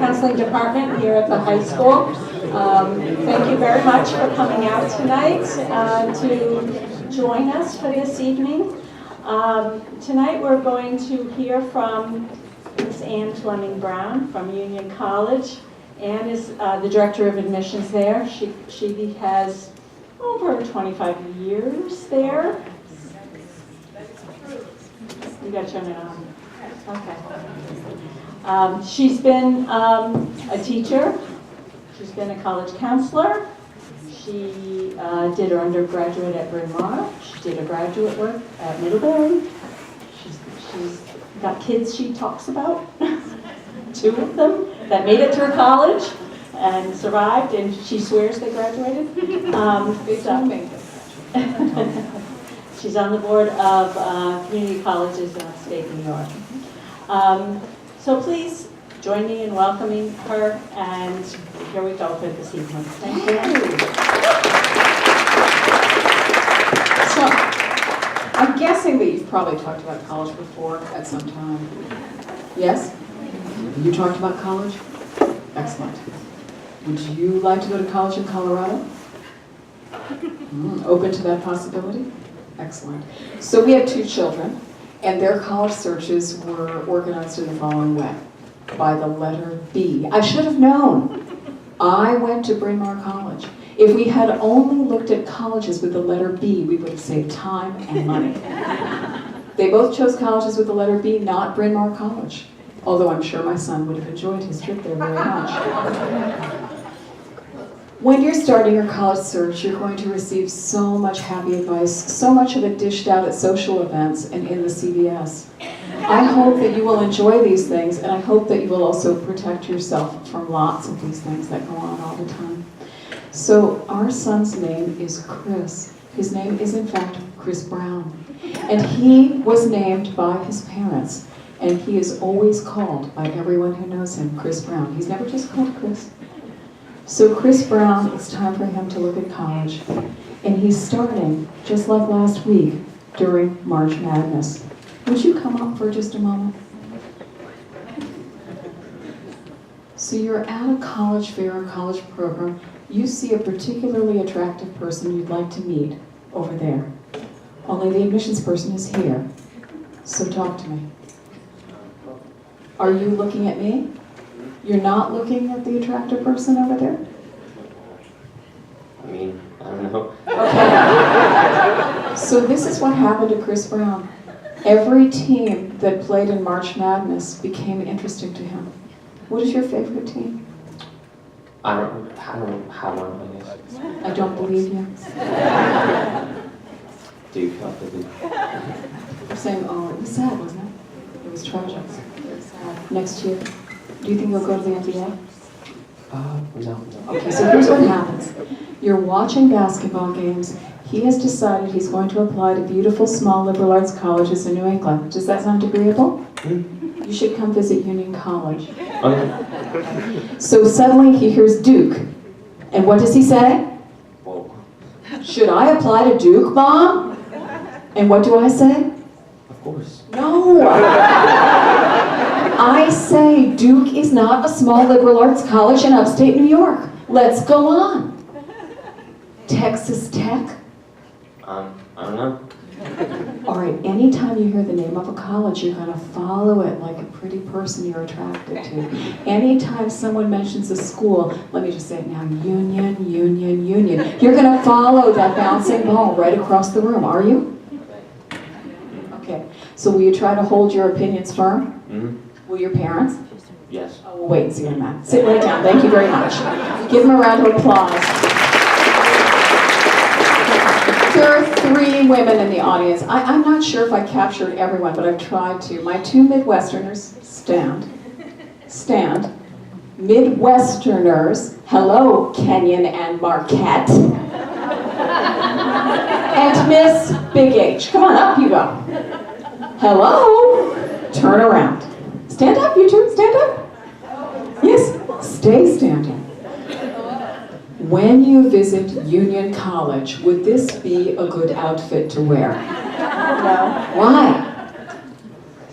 Counseling Department here at the high school. Thank you very much for coming out tonight to join us for this evening. Tonight we're going to hear from Ms. Ann Fleming Brown from Union College. Ann is the Director of Admissions there. She has over 25 years there. You got to turn it on. Okay. She's been a teacher. She's been a college counselor. She did her undergraduate at Bryn Mawr. She did her graduate work at Middlebury. She's got kids she talks about, 2 of them, that made it through college and survived, and she swears they graduated. She's on the board of community colleges in upstate New York. So please join me in welcoming her, and here we go for this evening. Thank you. So, I'm guessing that you've probably talked about college before at some time. Yes? You talked about college? Excellent. Would you like to go to college in Colorado? Open to that possibility? Excellent. So we have 2 children, and their college searches were organized in the following way. By the letter B. I should have known. I went to Bryn Mawr College. If we had only looked at colleges with the letter B, we would have saved time and money. They both chose colleges with the letter B, not Bryn Mawr College. Although I'm sure my son would have enjoyed his trip there very much. When you're starting your college search, you're going to receive so much happy advice, so much of it dished out at social events and in the CVS. I hope that you will enjoy these things, and I hope that you will also protect yourself from lots of these things that go on all the time. So our son's name is Chris. His name is in fact Chris Brown. And he was named by his parents, and he is always called by everyone who knows him Chris Brown. He's never just called Chris. So Chris Brown, it's time for him to look at college, and he's starting, just like last week, during March Madness. Would you come up for just a moment? So you're at a college fair or college program. You see a particularly attractive person you'd like to meet over there. Only the admissions person is here. So talk to me. Are you looking at me? You're not looking at the attractive person over there? I mean, I don't know. Okay. So this is what happened to Chris Brown. Every team that played in March Madness became interesting to him. What is your favorite team? I don't have one, I guess. I don't believe you. Duke, help the Duke. You're saying, oh, it was sad, wasn't it? It was tragic. It was sad. Next year, do you think you'll go to the NBA? No. Okay, so here's what happens. You're watching basketball games. He has decided he's going to apply to beautiful small liberal arts colleges in New England. Does that sound agreeable? You should come visit Union College. Okay. So suddenly he hears Duke. And what does he say? Whoa. Should I apply to Duke, Mom? And what do I say? Of course. No. I say Duke is not a small liberal arts college in upstate New York. Let's go on. Texas Tech? I don't know. All right, anytime you hear the name of a college, you're going to follow it like a pretty person you're attracted to. Anytime someone mentions a school, let me just say it now, Union, Union, Union. You're going to follow that bouncing ball right across the room, are you? Okay, so will you try to hold your opinions firm? Mm-hmm. Will your parents? Yes. Oh, we'll wait and see on that. Sit right down. Thank you very much. Give them a round of applause. There are 3 women in the audience. I'm not sure if I captured everyone, but I've tried to. My 2 Midwesterners, stand. Midwesterners, hello, Kenyon and Marquette. And Miss Big H, come on up, you go. Hello, turn around. Stand up, you 2, stand up. Yes, stay standing. When you visit Union College, would this be a good outfit to wear? No. Why?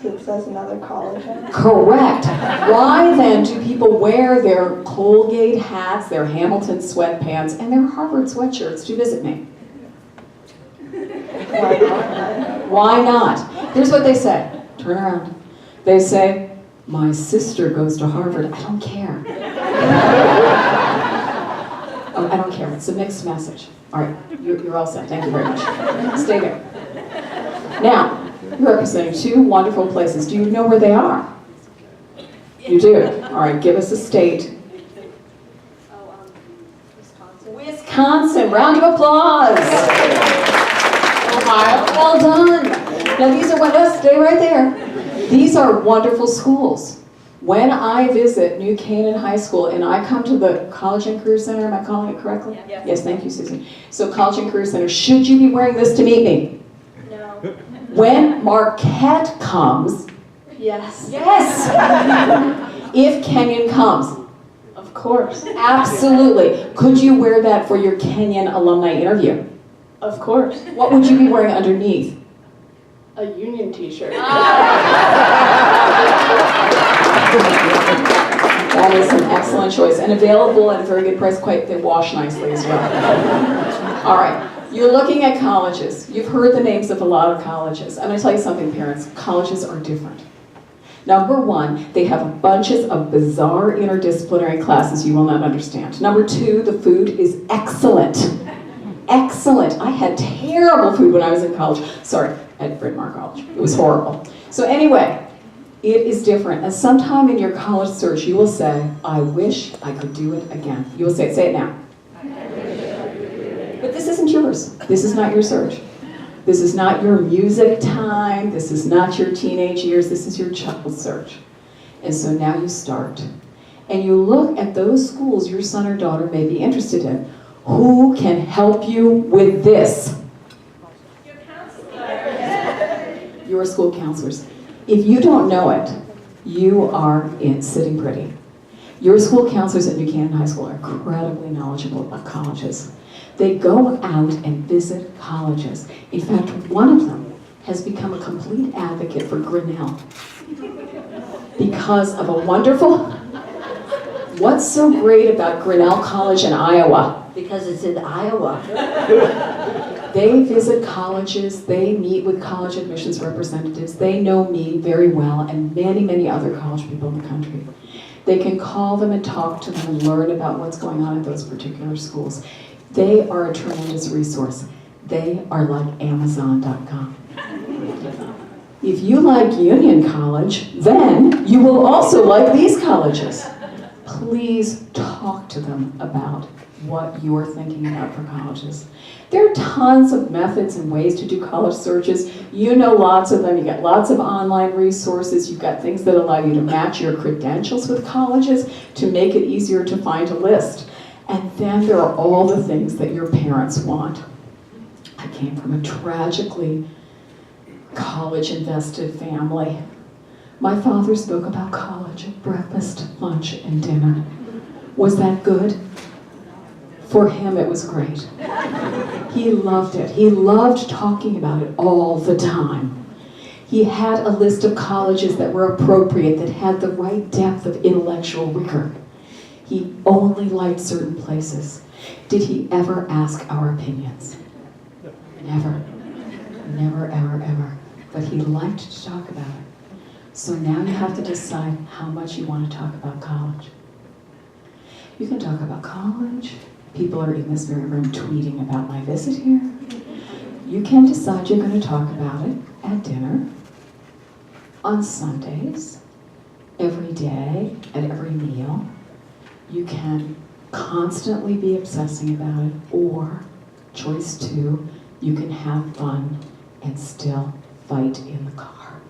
It's says another college. Correct. Why then do people wear their Colgate hats, their Hamilton sweatpants, and their Harvard sweatshirts to visit me? Why not? Here's what they say. Turn around. They say, my sister goes to Harvard. I don't care. Oh, I don't care. It's a mixed message. All right, you're all set. Thank you very much. Stay there. Now, you're representing two wonderful places. Do you know where they are? You do. All right, give us a state. Wisconsin. Wisconsin. Round of applause. Ohio. Well done. Now these are stay right there. These are wonderful schools. When I visit New Canaan High School and I come to the College and Career Center, am I calling it correctly? Yes. Yes, thank you, Susan. So College and Career Center, should you be wearing this to meet me? No. When Marquette comes, Yes. yes. If Kenyon comes, Of course. absolutely. Could you wear that for your Kenyon alumni interview? Of course. What would you be wearing underneath? A Union t-shirt. That is an excellent choice and available at a very good price. They wash nicely as well. All right, you're looking at colleges. You've heard the names of a lot of colleges. I'm going to tell you something, parents. Colleges are different. Number one, they have bunches of bizarre interdisciplinary classes you will not understand. Number two, the food is excellent. Excellent. I had terrible food when I was in college. Sorry, at Bryn Mawr College. It was horrible. So anyway, it is different. And sometime in your college search, you will say, I wish I could do it again. You will say it now. But this isn't yours. This is not your search. This is not your music time. This is not your teenage years. This is your child search. And so now you start. And you look at those schools your son or daughter may be interested in. Who can help you with this? Your counselor. Your school counselors. If you don't know it, you are sitting pretty. Your school counselors at New Canaan High School are incredibly knowledgeable about colleges. They go out and visit colleges. In fact, one of them has become a complete advocate for Grinnell because of a wonderful... What's so great about Grinnell College in Iowa? Because it's in Iowa. They visit colleges, they meet with college admissions representatives, they know me very well and many, many other college people in the country. They can call them and talk to them and learn about what's going on at those particular schools. They are a tremendous resource. They are like Amazon.com. If you like Union College, then you will also like these colleges. Please talk to them about what you're thinking about for colleges. There are tons of methods and ways to do college searches. You know lots of them. You got lots of online resources. You've got things that allow you to match your credentials with colleges to make it easier to find a list. And then there are all the things that your parents want. I came from a tragically college-invested family. My father spoke about college at breakfast, lunch, and dinner. Was that good? For him, it was great. He loved it. He loved talking about it all the time. He had a list of colleges that were appropriate, that had the right depth of intellectual rigor. He only liked certain places. Did he ever ask our opinions? Never. Never, ever, ever. But he liked to talk about it. So now you have to decide how much you want to talk about college. You can talk about college. People are in this very room tweeting about my visit here. You can decide you're going to talk about it at dinner, on Sundays, every day, at every meal. You can constantly be obsessing about it, or choice two, you can have fun and still fight in the car.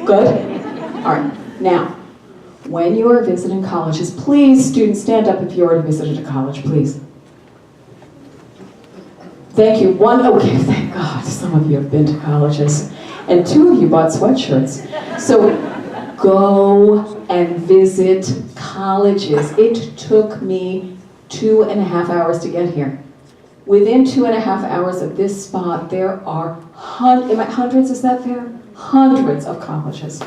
Good? All right, now, when you are visiting colleges, please, students, stand up if you already visited a college, please. Thank you. Okay, thank God, some of you have been to colleges, and 2 of you bought sweatshirts. So go and visit colleges. It took me 2.5 hours to get here. Within 2.5 hours of this spot, there are hundreds, is that fair? Hundreds of colleges.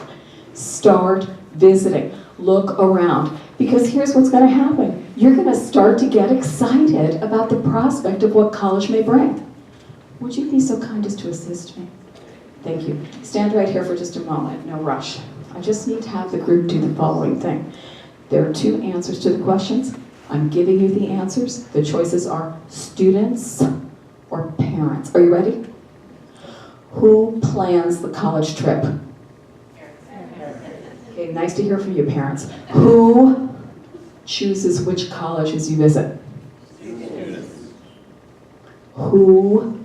Start visiting. Look around. Because here's what's going to happen. You're going to start to get excited about the prospect of what college may bring. Would you be so kind as to assist me? Thank you. Stand right here for just a moment. No rush. I just need to have the group do the following thing. There are 2 answers to the questions. I'm giving you the answers. The choices are students or parents. Are you ready? Who plans the college trip? Okay, nice to hear from you, parents. Who chooses which colleges you visit? Students. Who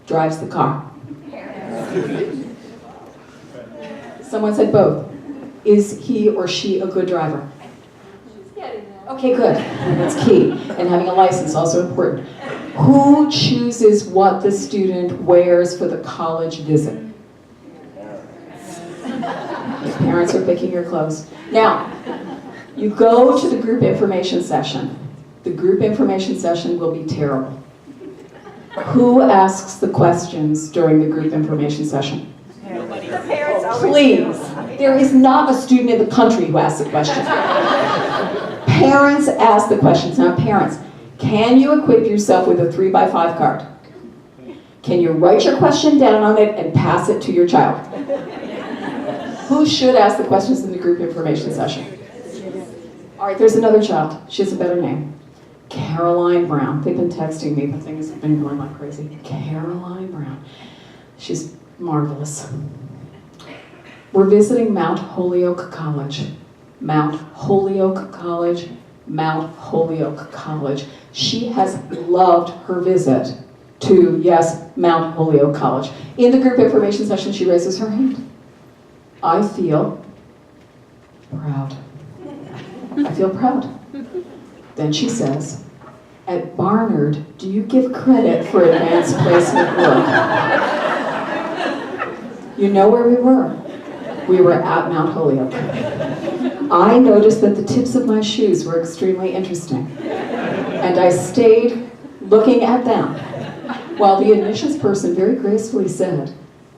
drives the car? Parents. Someone said both. Is he or she a good driver? Okay, good. That's key. And having a license also important. Who chooses what the student wears for the college visit? Parents are picking your clothes. Now, you go to the group information session. The group information session will be terrible. Who asks the questions during the group information session? Nobody. The parents always Please. There is not a student in the country who asks the questions. Parents ask the questions. Now, parents, can you equip yourself with a 3x5 card? Can you write your question down on it and pass it to your child? Who should ask the questions in the group information session? All right, there's another child. She has a better name. Caroline Brown. They've been texting me. The thing has been going like crazy. Caroline Brown. She's marvelous. We're visiting Mount Holyoke College. Mount Holyoke College. Mount Holyoke College. She has loved her visit to, yes, Mount Holyoke College. In the group information session, she raises her hand. I feel proud. I feel proud. Then she says, at Barnard, do you give credit for advanced placement work? You know where we were? We were at Mount Holyoke. I noticed that the tips of my shoes were extremely interesting. And I stayed looking at them while the admissions person very gracefully said,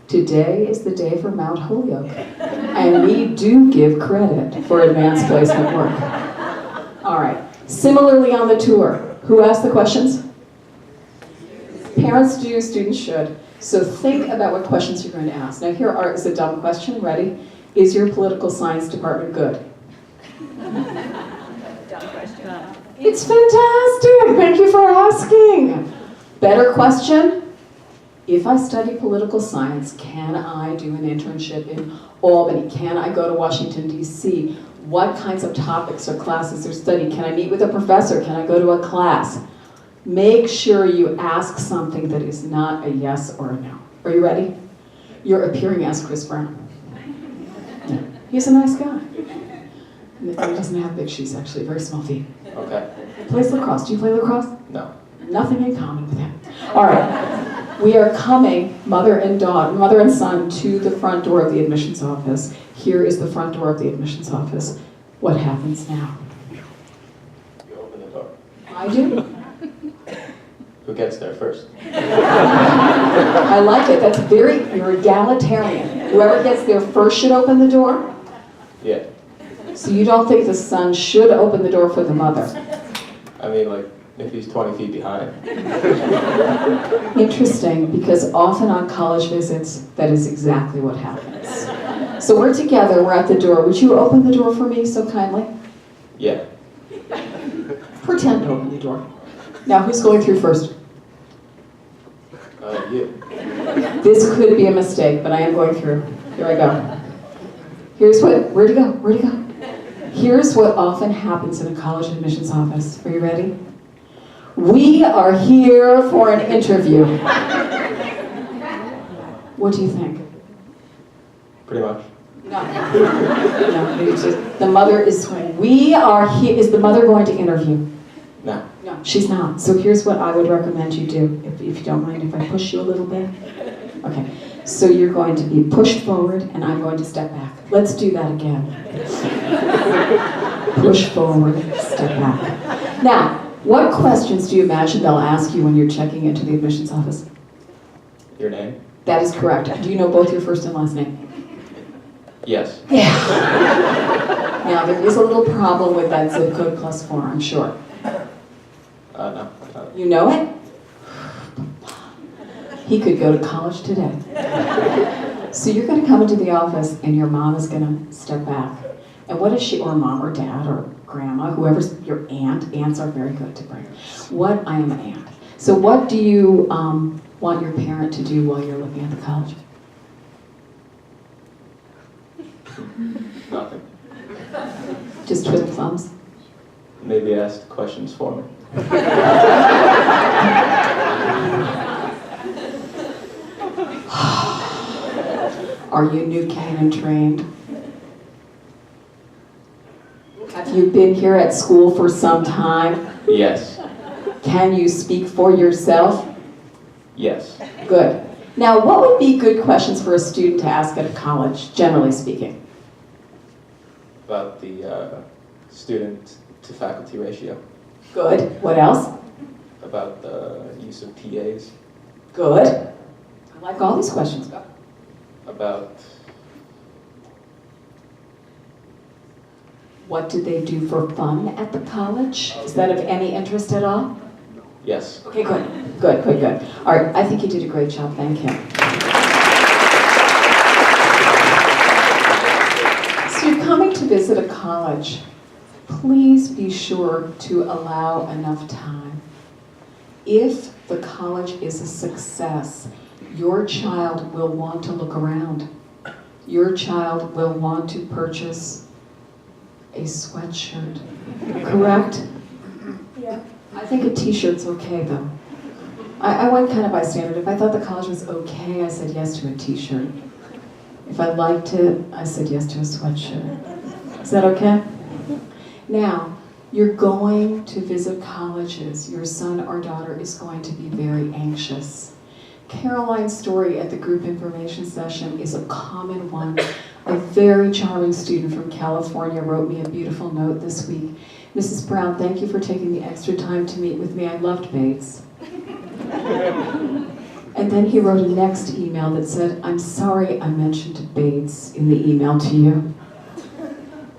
today is the day for Mount Holyoke, and we do give credit for advanced placement work. All right. Similarly on the tour, who asked the questions? Parents do, students should. So think about what questions you're going to ask. Now here is a dumb question. Ready? Is your political science department good? Dumb question. It's fantastic. Thank you for asking. Better question. If I study political science, can I do an internship in Albany? Can I go to Washington, D.C.? What kinds of topics or classes are studied? Can I meet with a professor? Can I go to a class? Make sure you ask something that is not a yes or a no. Are you ready? You're appearing as Chris Brown. Yeah. He's a nice guy. He doesn't have big shoes, actually, very small feet. Okay. He plays lacrosse. Do you play lacrosse? No. Nothing in common with him. All right. We are coming, mother and son, to the front door of the admissions office. Here is the front door of the admissions office. What happens now? You open the door. I do. Who gets there first? I like it. That's you're egalitarian. Whoever gets there first should open the door? Yeah. So you don't think the son should open the door for the mother? I mean, like, if he's 20 feet behind. Interesting, because often on college visits, that is exactly what happens. So we're together, we're at the door. Would you open the door for me so kindly? Yeah. Pretend to open the door. Now, who's going through first? You. This could be a mistake, but I am going through. Here I go. Where'd he go? Here's what often happens in a college admissions office. Are you ready? We are here for an interview. What do you think? Pretty much. No, the mother is, we are here, is the mother going to interview? No. No, she's not. So here's what I would recommend you do, if you don't mind if I push you a little bit. Okay, so you're going to be pushed forward and I'm going to step back. Let's do that again. Push forward, step back. Now, what questions do you imagine they'll ask you when you're checking into the admissions office? Your name? That is correct. Do you know both your first and last name? Yes. Yeah. Now, there is a little problem with that zip code +4, I'm sure. No. You know it? He could go to college today. So you're going to come into the office and your mom is going to step back. And what is she, or mom or dad or grandma, whoever's your aunt, aunts are very good to bring. I am an aunt. So what do you want your parent to do while you're looking at the college? Nothing. Just twiddle thumbs? Maybe ask questions for me. Are you New Canaan trained? Have you been here at school for some time? Yes. Can you speak for yourself? Yes. Good. Now, what would be good questions for a student to ask at a college, generally speaking? About the student to faculty ratio. Good. What else? About the use of TAs. Good. I like all these questions. About What do they do for fun at the college? Is that of any interest at all? yes. Okay, good. Good. All right, I think you did a great job. Thank you. So you're coming to visit a college. Please be sure to allow enough time. If the college is a success, your child will want to look around. Your child will want to purchase a sweatshirt, correct? Yeah. I think a t-shirt's okay though. I went kind of by standard. If I thought the college was okay, I said yes to a t-shirt. If I liked it, I said yes to a sweatshirt. Is that okay? Now, you're going to visit colleges. Your son or daughter is going to be very anxious. Caroline's story at the group information session is a common one. A very charming student from California wrote me a beautiful note this week. Mrs. Brown, thank you for taking the extra time to meet with me. I loved Bates. And then he wrote a next email that said, I'm sorry I mentioned Bates in the email to you.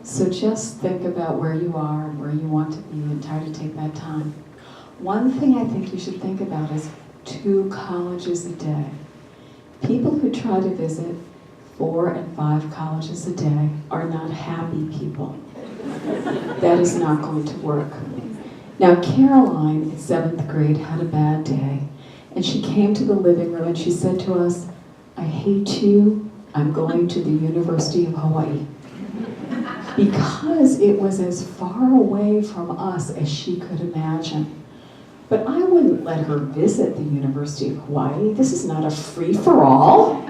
So just think about where you are and where you want to be and try to take that time. One thing I think you should think about is 2 colleges a day. People who try to visit 4 and 5 colleges a day are not happy people. That is not going to work. Now, Caroline in 7th grade had a bad day, and she came to the living room and she said to us, I hate you, I'm going to the University of Hawaii. Because it was as far away from us as she could imagine. But I wouldn't let her visit the University of Hawaii. This is not a free-for-all.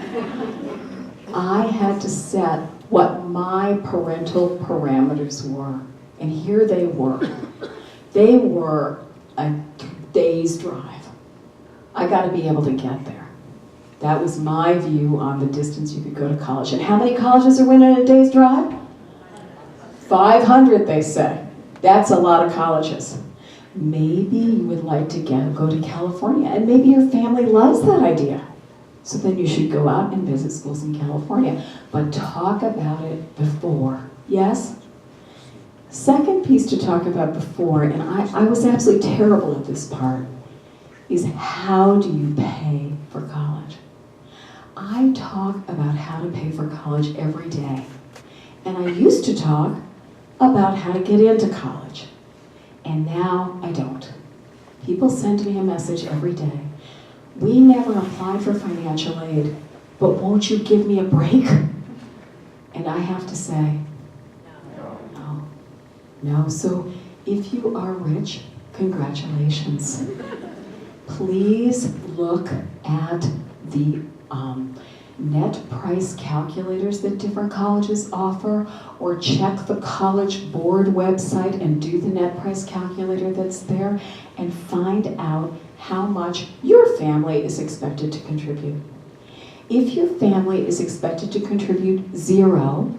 I had to set what my parental parameters were. And here they were. They were a day's drive. I got to be able to get there. That was my view on the distance you could go to college. And how many colleges are in a day's drive? 500, they say. That's a lot of colleges. Maybe you would like to go to California, and maybe your family loves that idea. So then you should go out and visit schools in California. But talk about it before. Yes? Second piece to talk about before, and I was absolutely terrible at this part, is how do you pay for college? I talk about how to pay for college every day. And I used to talk about how to get into college. And now I don't. People send me a message every day. We never applied for financial aid, but won't you give me a break? And I have to say, no. So if you are rich, congratulations. Please look at the net price calculators that different colleges offer, or check the College Board website and do the net price calculator that's there and find out how much your family is expected to contribute. If your family is expected to contribute 0,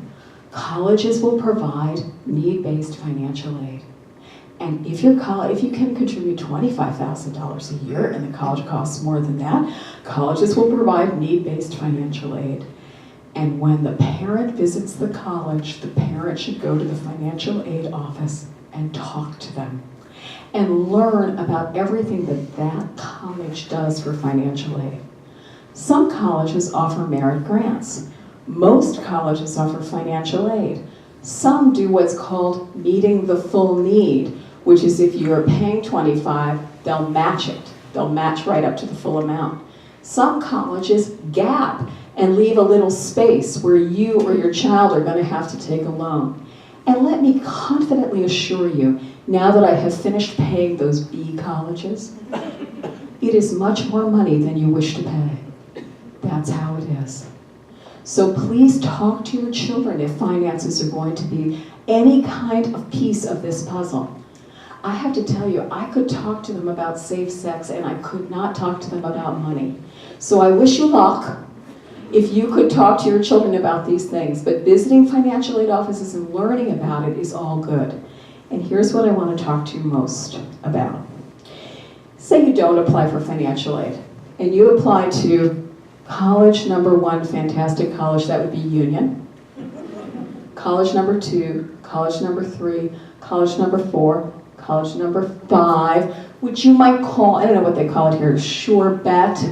colleges will provide need-based financial aid. And if you can contribute $25,000 a year and the college costs more than that, colleges will provide need-based financial aid. And when the parent visits the college, the parent should go to the financial aid office and talk to them and learn about everything that that college does for financial aid. Some colleges offer merit grants. Most colleges offer financial aid. Some do what's called meeting the full need, which is if you're paying $25, they'll match it. They'll match right up to the full amount. Some colleges gap and leave a little space where you or your child are going to have to take a loan. And let me confidently assure you, now that I have finished paying those B colleges, it is much more money than you wish to pay. That's how it is. So please talk to your children if finances are going to be any kind of piece of this puzzle. I have to tell you, I could talk to them about safe sex and I could not talk to them about money. So I wish you luck if you could talk to your children about these things, but visiting financial aid offices and learning about it is all good. And here's what I want to talk to you most about. Say you don't apply for financial aid, and you apply to college number 1, fantastic college, that would be Union. College number 2, college number 3, college number 4, college number 5, which you might call, I don't know what they call it here, sure bet.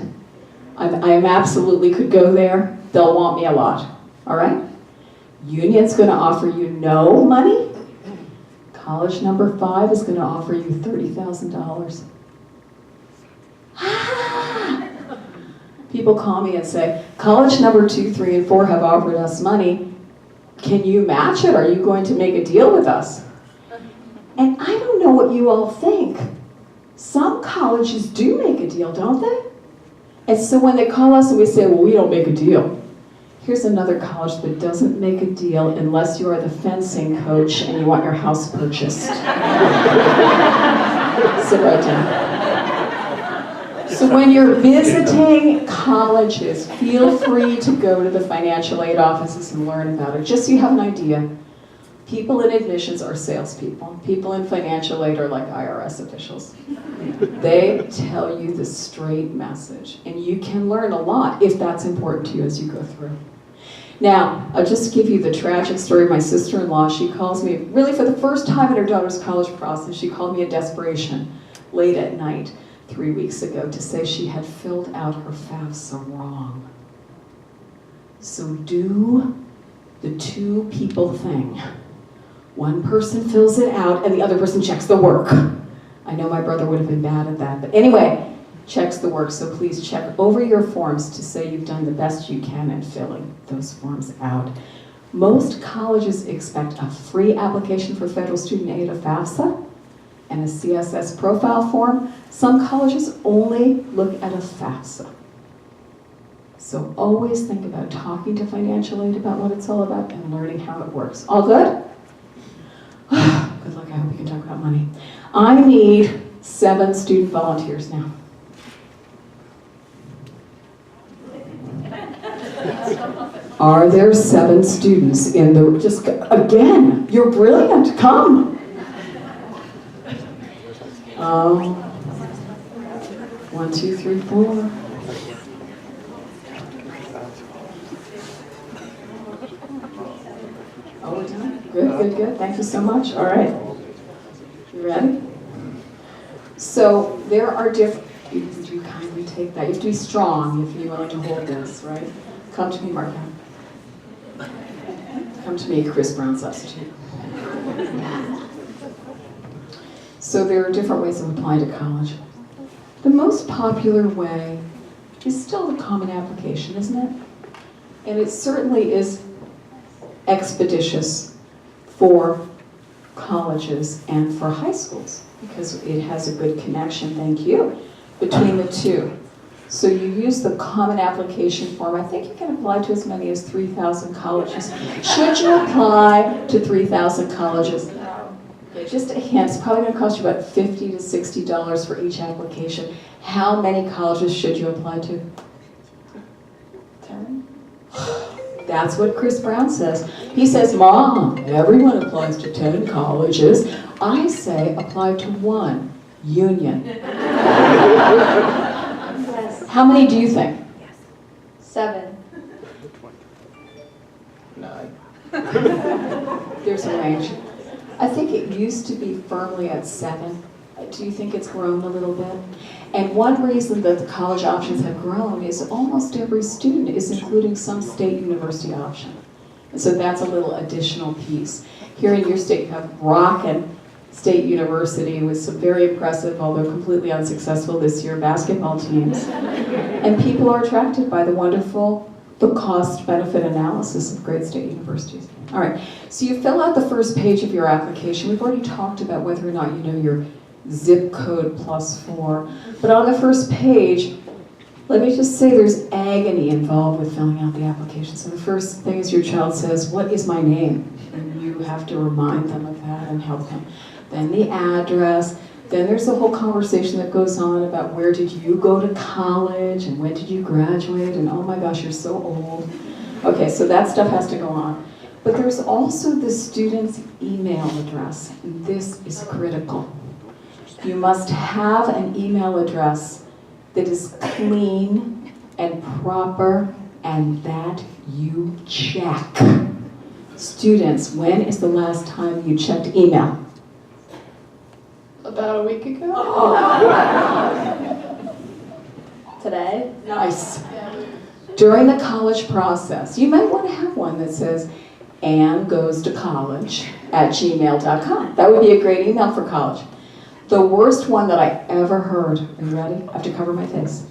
I absolutely could go there. They'll want me a lot, all right? Union's going to offer you no money. College number 5 is going to offer you $30,000. People call me and say, college number 2, 3, and 4 have offered us money. Can you match it? Are you going to make a deal with us? And I don't know what you all think. Some colleges do make a deal, don't they? And so when they call us and we say, well, we don't make a deal. Here's another college that doesn't make a deal unless you are the fencing coach and you want your house purchased. Sit right down. So when you're visiting colleges, feel free to go to the financial aid offices and learn about it, just so you have an idea. People in admissions are salespeople. People in financial aid are like IRS officials. They tell you the straight message, and you can learn a lot if that's important to you as you go through. Now, I'll just give you the tragic story of my sister-in-law. She calls me, really for the first time in her daughter's college process, she called me in desperation late at night 3 weeks ago to say she had filled out her FAFSA wrong. So do the 2 people thing. One person fills it out and the other person checks the work. I know my brother would have been bad at that, but anyway, checks the work. So please check over your forms to say you've done the best you can in filling those forms out. Most colleges expect a free application for federal student aid, a FAFSA, and a CSS profile form. Some colleges only look at a FAFSA. So always think about talking to financial aid about what it's all about and learning how it works. All good? Good luck, I hope we can talk about money. I need 7 student volunteers now. Are there 7 students in the, just again, you're brilliant, come. 1, 2, 3, 4. Oh, we're done? Good. Thank you so much. All right. You ready? So there are different, would you kindly take that? You have to be strong. You have to be willing to hold this, right? Come to me, Mark. Come to me, Chris Brown substitute. So there are different ways of applying to college. The most popular way is still the common application, isn't it? And it certainly is expeditious for colleges and for high schools because it has a good connection, thank you, between the 2. So you use the common application form. I think you can apply to as many as 3,000 colleges. Should you apply to 3,000 colleges? Okay, just a hint, it's probably going to cost you about $50 to $60 for each application. How many colleges should you apply to? 10? That's what Chris Brown says. He says, Mom, everyone applies to 10 colleges. I say apply to 1, Union. Yes. How many do you think? 7. There's a range. I think it used to be firmly at 7. Do you think it's grown a little bit? And one reason that the college options have grown is almost every student is including some state university option. And so that's a little additional piece. Here in your state, you have Rockin' State University with some very impressive, although completely unsuccessful this year, basketball teams. And people are attracted by the cost-benefit analysis of great state universities. All right, so you fill out the first page of your application. We've already talked about whether or not you know your zip code +4. But on the first page, let me just say there's agony involved with filling out the application. So the first thing is your child says, "What is my name?" And you have to remind them of that and help them. Then the address. Then there's a whole conversation that goes on about where did you go to college and when did you graduate, and oh my gosh, you're so old. Okay, so that stuff has to go on. But there's also the student's email address. This is critical. You must have an email address that is clean and proper and that you check. Students, when is the last time you checked email? About a week ago. Today? Nice. During the college process, you might want to have one that says, AnnGoesToCollege@gmail.com. That would be a great email for college. The worst one that I ever heard, are you ready? I have to cover my face.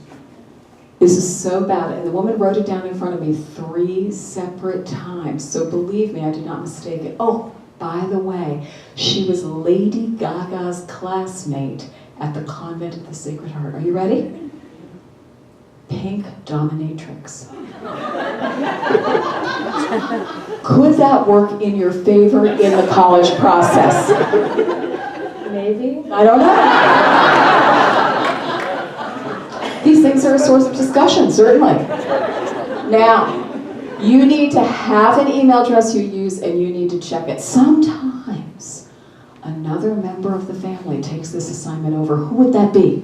This is so bad, and the woman wrote it down in front of me 3 separate times, so believe me, I did not mistake it. Oh, by the way, she was Lady Gaga's classmate at the Convent of the Sacred Heart. Are you ready? Pink dominatrix. Could that work in your favor in the college process? Maybe. I don't know. These things are a source of discussion, certainly. Now, you need to have an email address you use and you need to check it. Sometimes another member of the family takes this assignment over. Who would that be?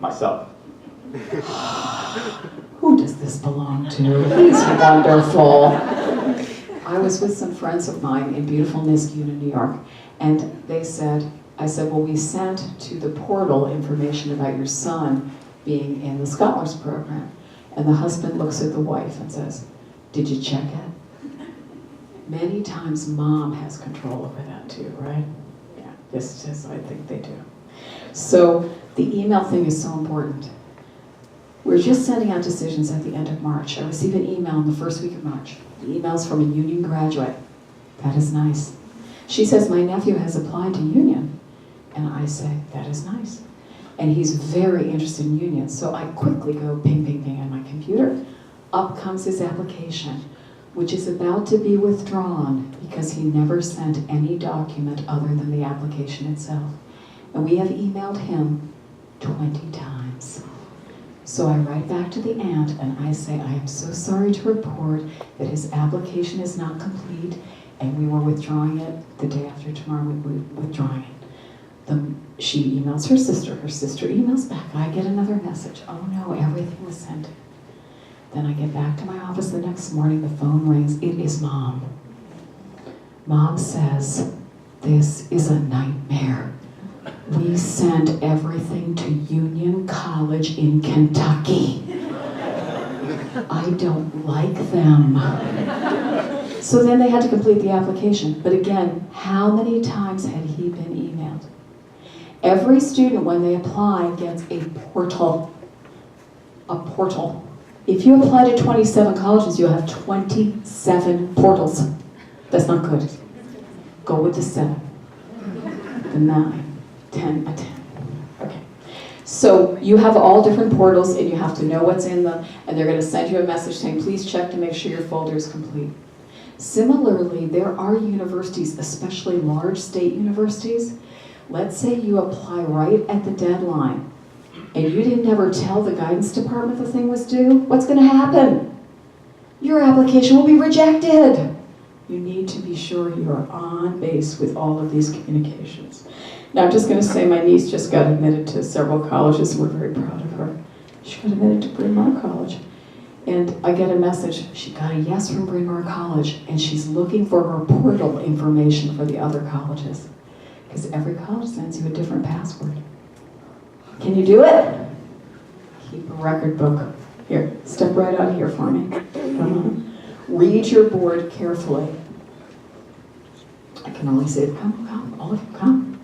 Myself. Who does this belong to? He's wonderful. I was with some friends of mine in beautiful Niskuna, New York, and I said, well, we sent to the portal information about your son being in the Scholars Program. And the husband looks at the wife and says, "Did you check it?" Many times mom has control over that too, right? Yeah, yes, I think they do. So the email thing is so important. We're just sending out decisions at the end of March. I received an email in the first week of March. The email's from a Union graduate. That is nice. She says, "My nephew has applied to Union." And I say, "That is nice." And he's very interested in Union. So I quickly go ping, ping, ping on my computer. Up comes his application, which is about to be withdrawn because he never sent any document other than the application itself. And we have emailed him 20 times. So I write back to the aunt and I say, "I am so sorry to report that his application is not complete and we were withdrawing it the day after tomorrow, we're withdrawing it." She emails her sister emails back, I get another message, "Oh no, everything was sent." Then I get back to my office the next morning, the phone rings, it is Mom. Mom says, "This is a nightmare. We sent everything to Union College in Kentucky. I don't like them." So then they had to complete the application. But again, how many times had he been emailed? Every student, when they apply, gets a portal. A portal. If you apply to 27 colleges, you'll have 27 portals. That's not good. Go with the 7, the 9, 10, a 10. Okay. So you have all different portals and you have to know what's in them, and they're going to send you a message saying, "Please check to make sure your folder is complete." Similarly, there are universities, especially large state universities. Let's say you apply right at the deadline and you didn't ever tell the guidance department the thing was due. What's going to happen? Your application will be rejected. You need to be sure you are on base with all of these communications. Now I'm just going to say my niece just got admitted to several colleges and we're very proud of her. She got admitted to Bryn Mawr College. And I get a message, she got a yes from Bryn Mawr College, and she's looking for her portal information for the other colleges. Because every college sends you a different password. Can you do it? Keep a record book. Here, step right out here for me. Come on. Read your board carefully. I can only say, come, all of you, come.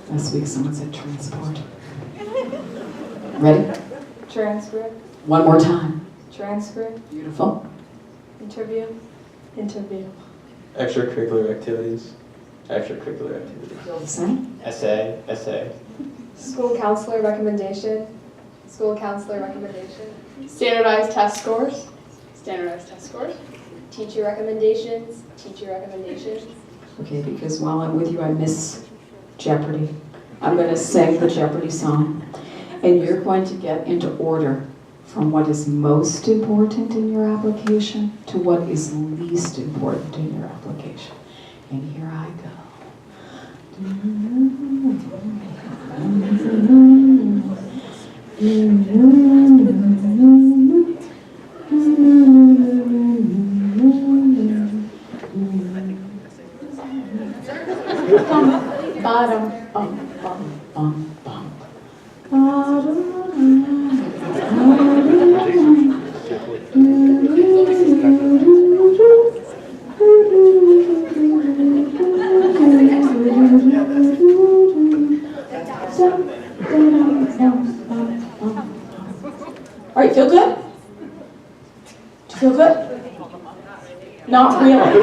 Last week someone said transport. Ready? Transcript. One more time. Transcript. Beautiful. Interview. Interview. Extracurricular activities. Extracurricular activities. Feel the same? Essay. School counselor recommendation. School counselor recommendation. Standardized test scores. Standardized test scores. Teacher recommendations. Teacher recommendations. Okay, because while I'm with you, I miss Jeopardy. I'm going to sing the Jeopardy song, and you're going to get into order from what is most important in your application to what is least important in your application. And here I go. Bottom, bum, bum, bum, bum. All right, feel good? Do you feel good? Not really.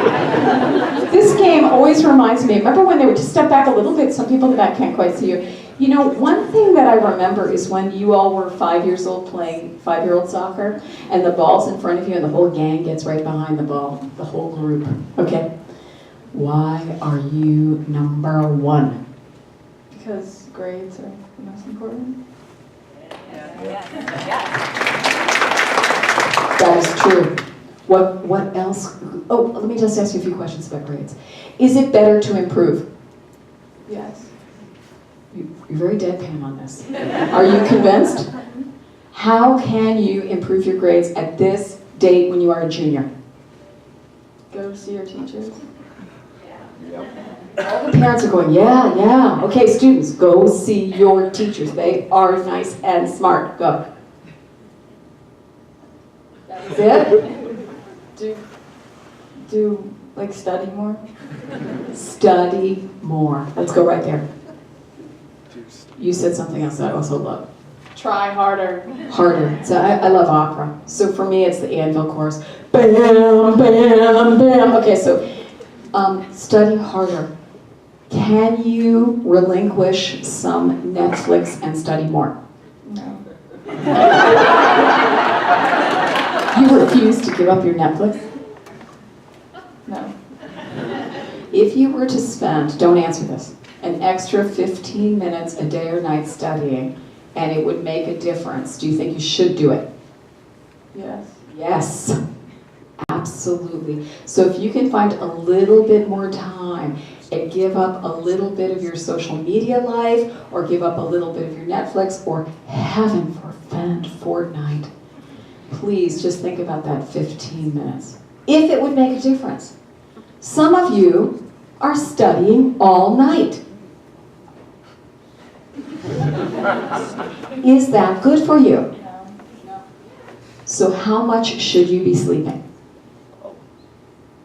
This game always reminds me, remember when they would just step back a little bit, some people in the back can't quite see you. You know, one thing that I remember is when you all were 5 years old playing 5-year-old soccer, and the ball's in front of you and the whole gang gets right behind the ball, the whole group, okay? Why are you number 1? Because grades are the most important. That is true. What else? Oh, let me just ask you a few questions about grades. Is it better to improve? Yes. You're very deadpan on this. Are you convinced? How can you improve your grades at this date when you are a junior? Go see your teachers. All the parents are going, yeah. Okay, students, go see your teachers. They are nice and smart. Go. That's it? Do like study more. Study more. Let's go right there. You said something else that I also love. Try harder. Harder. So I love opera. So for me, it's the Anvil chorus. Bam, bam, bam. Okay, so study harder. Can you relinquish some Netflix and study more? No. You refuse to give up your Netflix? No. If you were to spend, don't answer this, an extra 15 minutes a day or night studying, and it would make a difference, do you think you should do it? Yes. Yes, absolutely. So if you can find a little bit more time and give up a little bit of your social media life, or give up a little bit of your Netflix, or heaven forfend Fortnite, please just think about that 15 minutes. If it would make a difference. Some of you are studying all night. Is that good for you? No. So how much should you be sleeping?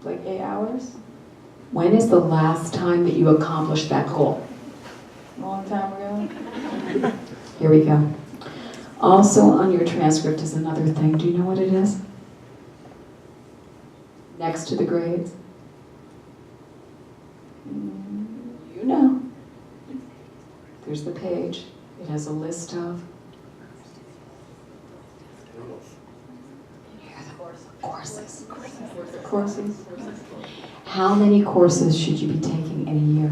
Like 8 hours. When is the last time that you accomplished that goal? A long time ago. Here we go. Also on your transcript is another thing. Do you know what it is? Next to the grades? You know. There's the page. It has a list of courses. Courses. How many courses should you be taking in a year?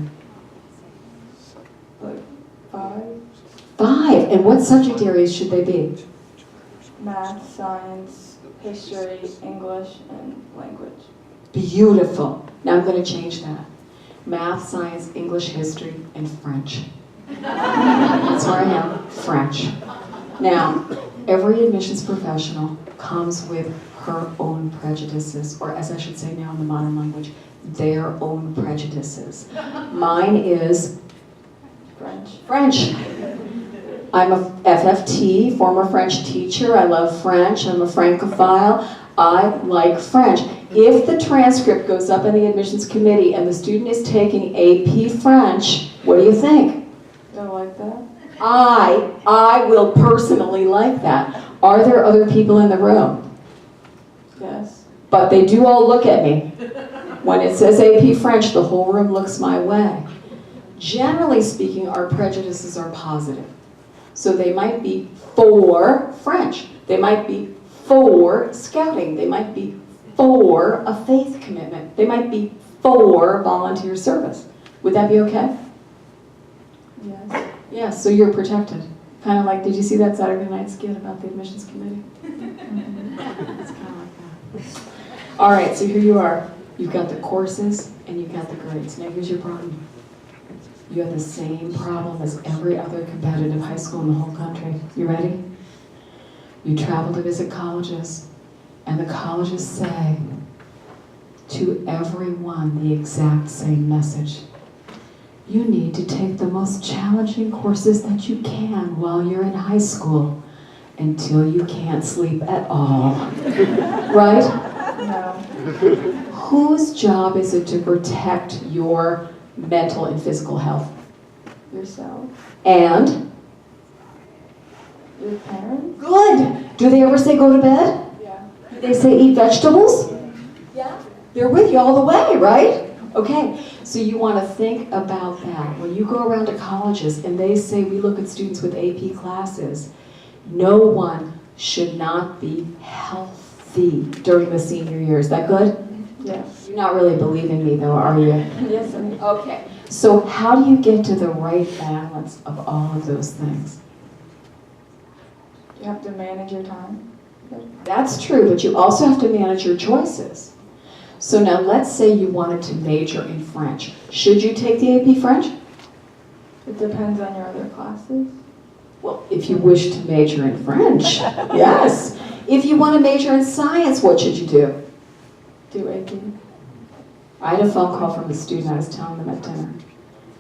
Like 5. 5. And what subject areas should they be? Math, science, history, English, and language. Beautiful. Now I'm going to change that. Math, science, English, history, and French. That's where I am. French. Now, Every admissions professional comes with her own prejudices, or as I should say now in the modern language, their own prejudices. Mine is French. I'm a FFT, former French teacher. I love French. I'm a Francophile. I like French. If the transcript goes up in the admissions committee and the student is taking AP French, what do you think? Don't like that? I will personally like that. Are there other people in the room? Yes. But they do all look at me. When it says AP French, the whole room looks my way. Generally speaking, our prejudices are positive. So they might be for French. They might be for scouting. They might be for a faith commitment. They might be for volunteer service. Would that be okay? Yes. Yeah, so you're protected. Kind of like, did you see that Saturday night skit about the admissions committee? It's kind of like that. All right, so here you are. You've got the courses and you've got the grades. Now here's your problem. You have the same problem as every other competitive high school in the whole country. You ready? You travel to visit colleges, and the colleges say to everyone the exact same message. You need to take the most challenging courses that you can while you're in high school until you can't sleep at all. Right? No. Whose job is it to protect your mental and physical health? Yourself. And? Your parents? Good! Do they ever say go to bed? Yeah. Do they say eat vegetables? Yeah. They're with you all the way, right? Okay, so you want to think about that. When you go around to colleges and they say we look at students with AP classes, no one should not be healthy during the senior year. Is that good? Yes. You're not really believing me though, are you? Yes, I am. Okay. So how do you get to the right balance of all of those things? You have to manage your time. That's true, but you also have to manage your choices. So now let's say you wanted to major in French. Should you take the AP French? It depends on your other classes. Well, if you wish to major in French, yes. If you want to major in science, what should you do? Do AP. I had a phone call from a student, I was telling them at dinner.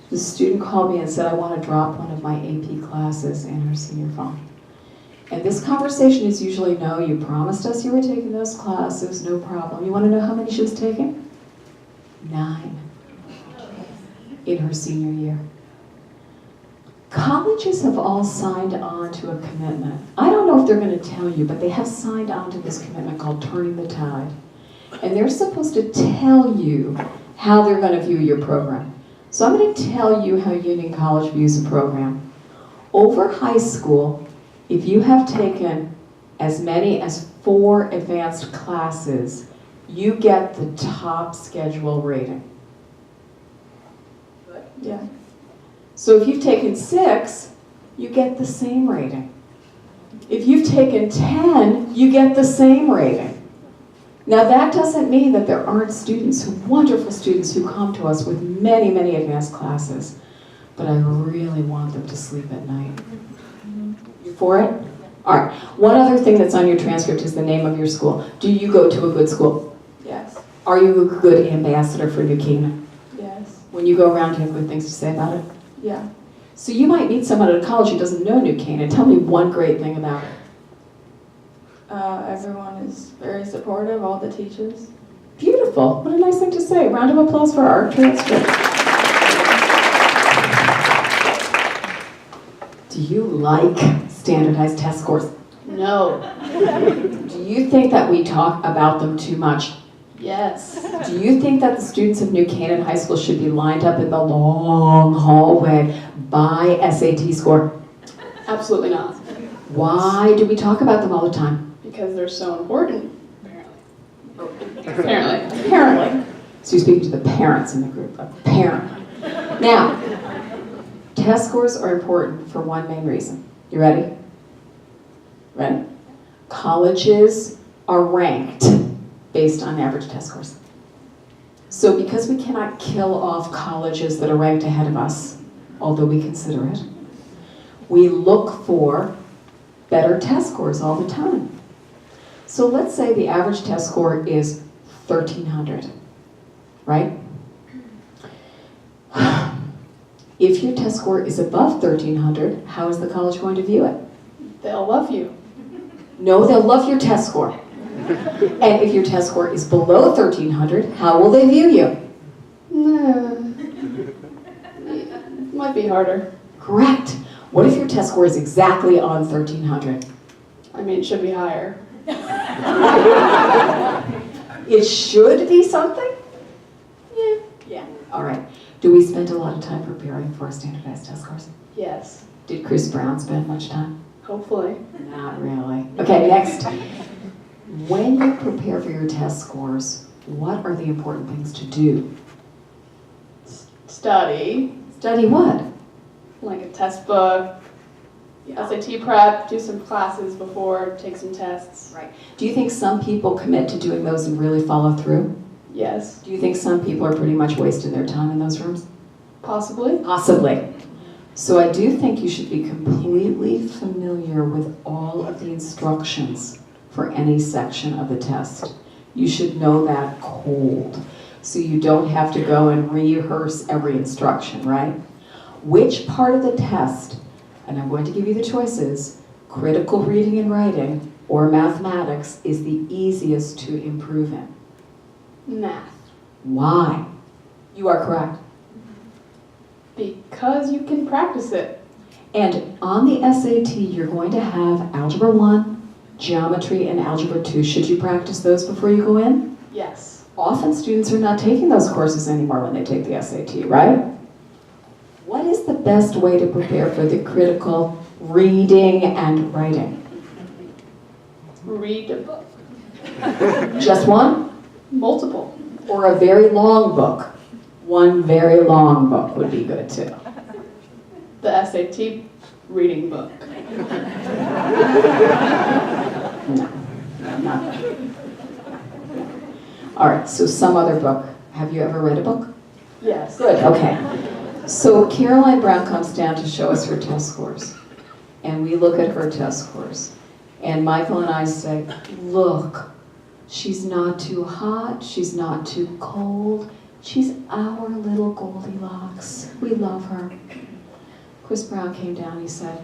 The student called me and said, I want to drop one of my AP classes in her senior phone. And this conversation is usually, no, you promised us you were taking those classes, no problem. You want to know how many she was taking? 9 in her senior year. Colleges have all signed on to a commitment. I don't know if they're going to tell you, but they have signed on to this commitment called Turning the Tide. And they're supposed to tell you how they're going to view your program. So I'm going to tell you how Union College views a program. Over high school, if you have taken as many as 4 advanced classes, you get the top schedule rating. Yeah. So if you've taken 6, you get the same rating. If you've taken 10, you get the same rating. Now that doesn't mean that there aren't students, wonderful students who come to us with many, many advanced classes, but I really want them to sleep at night. You for it? All right. One other thing that's on your transcript is the name of your school. Do you go to a good school? Yes. Are you a good ambassador for New Canaan? Yes. When you go around, do you have good things to say about it? Yeah. So you might meet someone at a college who doesn't know New Canaan. Tell me one great thing about it. Everyone is very supportive, all the teachers. Beautiful. What a nice thing to say. Round of applause for our transcript. Do you like standardized test scores? No. Do you think that we talk about them too much? Yes. Do you think that the students of New Canaan High School should be lined up in the long hallway by SAT score? Absolutely not. Why do we talk about them all the time? Because they're so important, apparently. Apparently. Apparently. So you're speaking to the parents in the group, apparently. Now, test scores are important for one main reason. You ready? Ready? Colleges are ranked based on average test scores. So because we cannot kill off colleges that are ranked ahead of us, although we consider it, we look for better test scores all the time. So let's say the average test score is 1,300, right? If your test score is above 1,300, how is the college going to view it? They'll love you. No, they'll love your test score. And if your test score is below 1,300, how will they view you? Might be harder. Correct. What if your test score is exactly on 1,300? I mean, it should be higher. It should be something? Yeah. Yeah. All right. Do we spend a lot of time preparing for standardized test scores? Yes. Did Chris Brown spend much time? Hopefully. Not really. Okay, next. When you prepare for your test scores, what are the important things to do? Study. Study what? Like a test book. SAT prep. Do some classes before. Take some tests. Right. Do you think some people commit to doing those and really follow through? Yes. Do you think some people are pretty much wasting their time in those rooms? Possibly. Possibly. So I do think you should be completely familiar with all of the instructions for any section of the test. You should know that cold, so you don't have to go and rehearse every instruction, right? Which part of the test, and I'm going to give you the choices, critical reading and writing or mathematics, is the easiest to improve in? Math. Why? You are correct. Because you can practice it. And on the SAT, you're going to have Algebra 1, Geometry, and Algebra 2. Should you practice those before you go in? Yes. Often students are not taking those courses anymore when they take the SAT, right? What is the best way to prepare for the critical reading and writing? Read a book. Just one? Multiple. Or a very long book? One very long book would be good too. The SAT reading book. No, not that. All right, so some other book. Have you ever read a book? Yes. Good, okay. So Caroline Brown comes down to show us her test scores. And we look at her test scores. And Michael and I say, look, she's not too hot, she's not too cold. She's our little Goldilocks. We love her. Chris Brown came down, he said,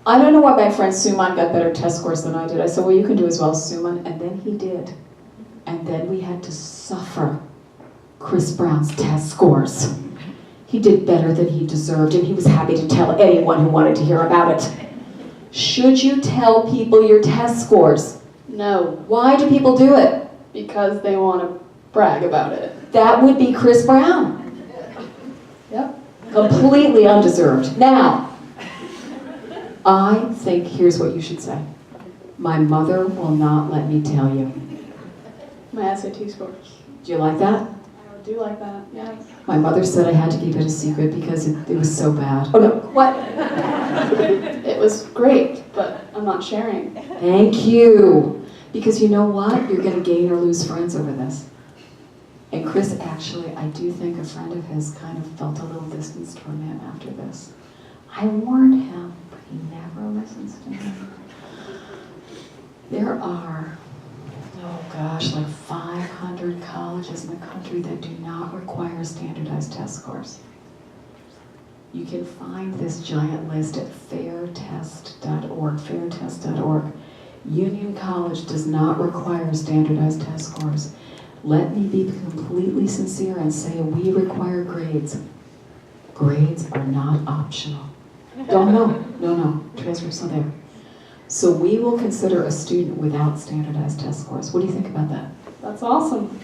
I don't know why my friend Suman got better test scores than I did. I said, well, you can do as well, Suman. And then he did. And then we had to suffer Chris Brown's test scores. He did better than he deserved, and he was happy to tell anyone who wanted to hear about it. Should you tell people your test scores? No. Why do people do it? Because they want to brag about it. That would be Chris Brown. Yep. Completely undeserved. Now, I think here's what you should say. My mother will not let me tell you. My SAT scores. Do you like that? I do like that, yes. My mother said I had to keep it a secret because it was so bad. Oh no, what? It was great, but I'm not sharing. Thank you. Because you know what? You're going to gain or lose friends over this. And Chris, actually, I do think a friend of his kind of felt a little distanced from him after this. I warned him, but he never listens to me. There are, oh gosh, like 500 colleges in the country that do not require standardized test scores. You can find this giant list at fairtest.org, fairtest.org. Union College does not require standardized test scores. Let me be completely sincere and say we require grades. Grades are not optional. No, transcripts are there. So we will consider a student without standardized test scores. What do you think about that? That's awesome.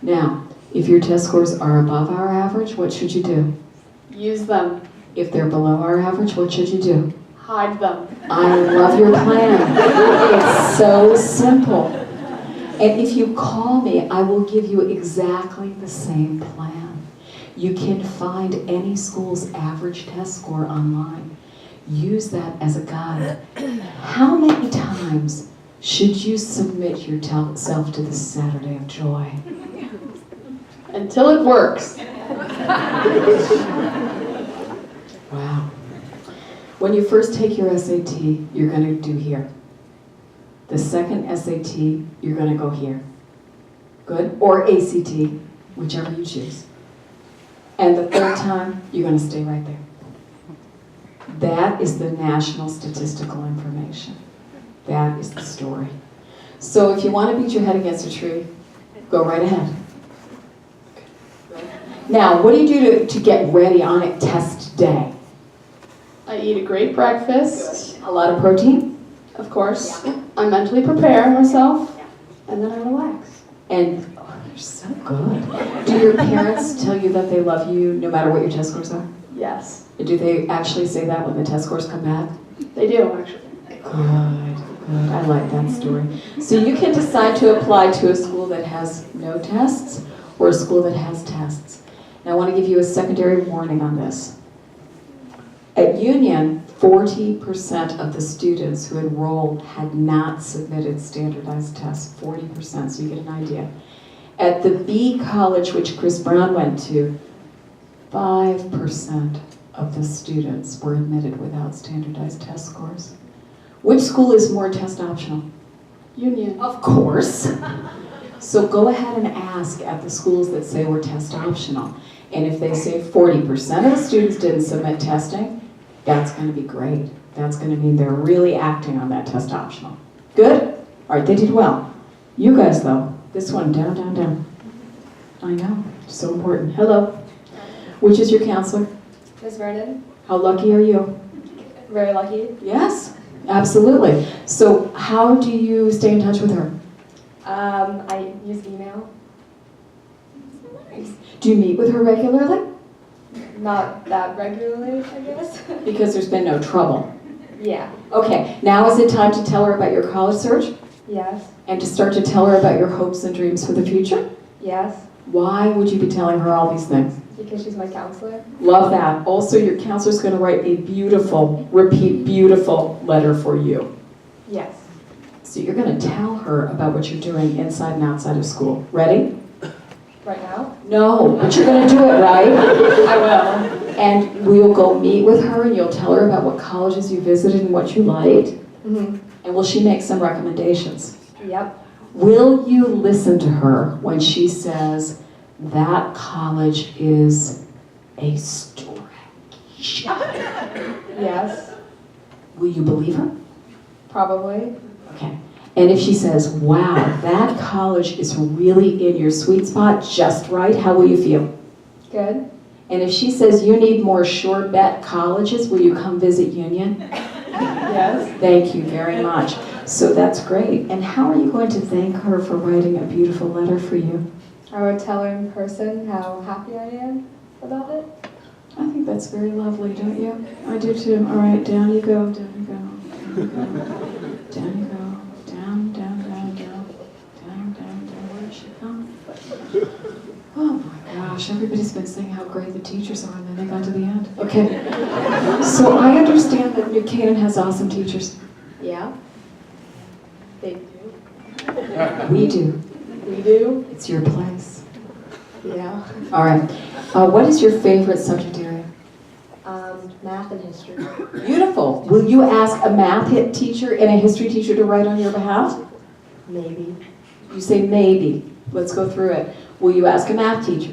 Now, if your test scores are above our average, what should you do? Use them. If they're below our average, what should you do? Hide them. I love your plan. It's so simple. And if you call me, I will give you exactly the same plan. You can find any school's average test score online. Use that as a guide. How many times should you submit yourself to the Saturday of Joy? Until it works. Wow. When you first take your SAT, you're going to do here. The second SAT, you're going to go here. Good? Or ACT, whichever you choose. And the third time, you're going to stay right there. That is the national statistical information. That is the story. So if you want to beat your head against a tree, go right ahead. Now, what do you do to get ready on a test day? I eat a great breakfast, A lot of protein? of course. I mentally prepare myself, and then I relax. And oh, you're so good. Do your parents tell you that they love you no matter what your test scores are? Yes, Do they actually say that when the test scores come back? they do, actually. Good, good. I like that story. So you can decide to apply to a school that has no tests or a school that has tests. Now I want to give you a secondary warning on this. At Union, 40% of the students who enrolled had not submitted standardized tests, 40%, so you get an idea. At the B college, which Chris Brown went to, 5% of the students were admitted without standardized test scores. Which school is more test optional? Union. Of course. So go ahead and ask at the schools that say we're test optional. And if they say 40% of the students didn't submit testing, that's going to be great. That's going to mean they're really acting on that test optional. Good? All right, they did well. You guys, though, this one, down, down, down. I know, so important. Hello. Which is your counselor? Ms. Vernon, How lucky are you? very lucky. Yes, absolutely. So how do you stay in touch with her? I use email. Do you meet with her regularly? Not that regularly, I guess. Because there's been no trouble. Yeah. Okay, now is it time to tell her about your college search Yes. and to start to tell her about your hopes and dreams for the future? Yes. Why would you be telling her all these things? Because she's my counselor. Love that. Also, your counselor's going to write a beautiful, repeat, beautiful letter for you. Yes. So you're going to tell her about what you're doing inside and outside of school. Ready? Right now? No, but you're going to do it, right? I will. And we'll go meet with her and you'll tell her about what colleges you visited and what you liked. Mm-hmm. And will she make some recommendations? Yep. Will you listen to her when she says that college is a stretch? Yes. Will you believe her? Probably. Okay. And if she says, wow, that college is really in your sweet spot, just right, how will you feel? Good. And if she says you need more sure bet colleges, will you come visit Union? Yes. Thank you very much. So that's great. And how are you going to thank her for writing a beautiful letter for you? I would tell her in person how happy I am about it. I think that's very lovely, don't you? I do too. All right, down you go, down you go, down you go, down you go, down, down, down, down, down, down, down. Where did she come? Oh my gosh, everybody's been saying how great the teachers are, and then they got to the end. Okay. So I understand that New Canaan has awesome teachers. Yeah. They do. We do. We do. It's your place. Yeah. All right. What is your favorite subject area? Math and history. Beautiful. Will you ask a math teacher and a history teacher to write on your behalf? Maybe. You say maybe. Let's go through it. Will you ask a math teacher?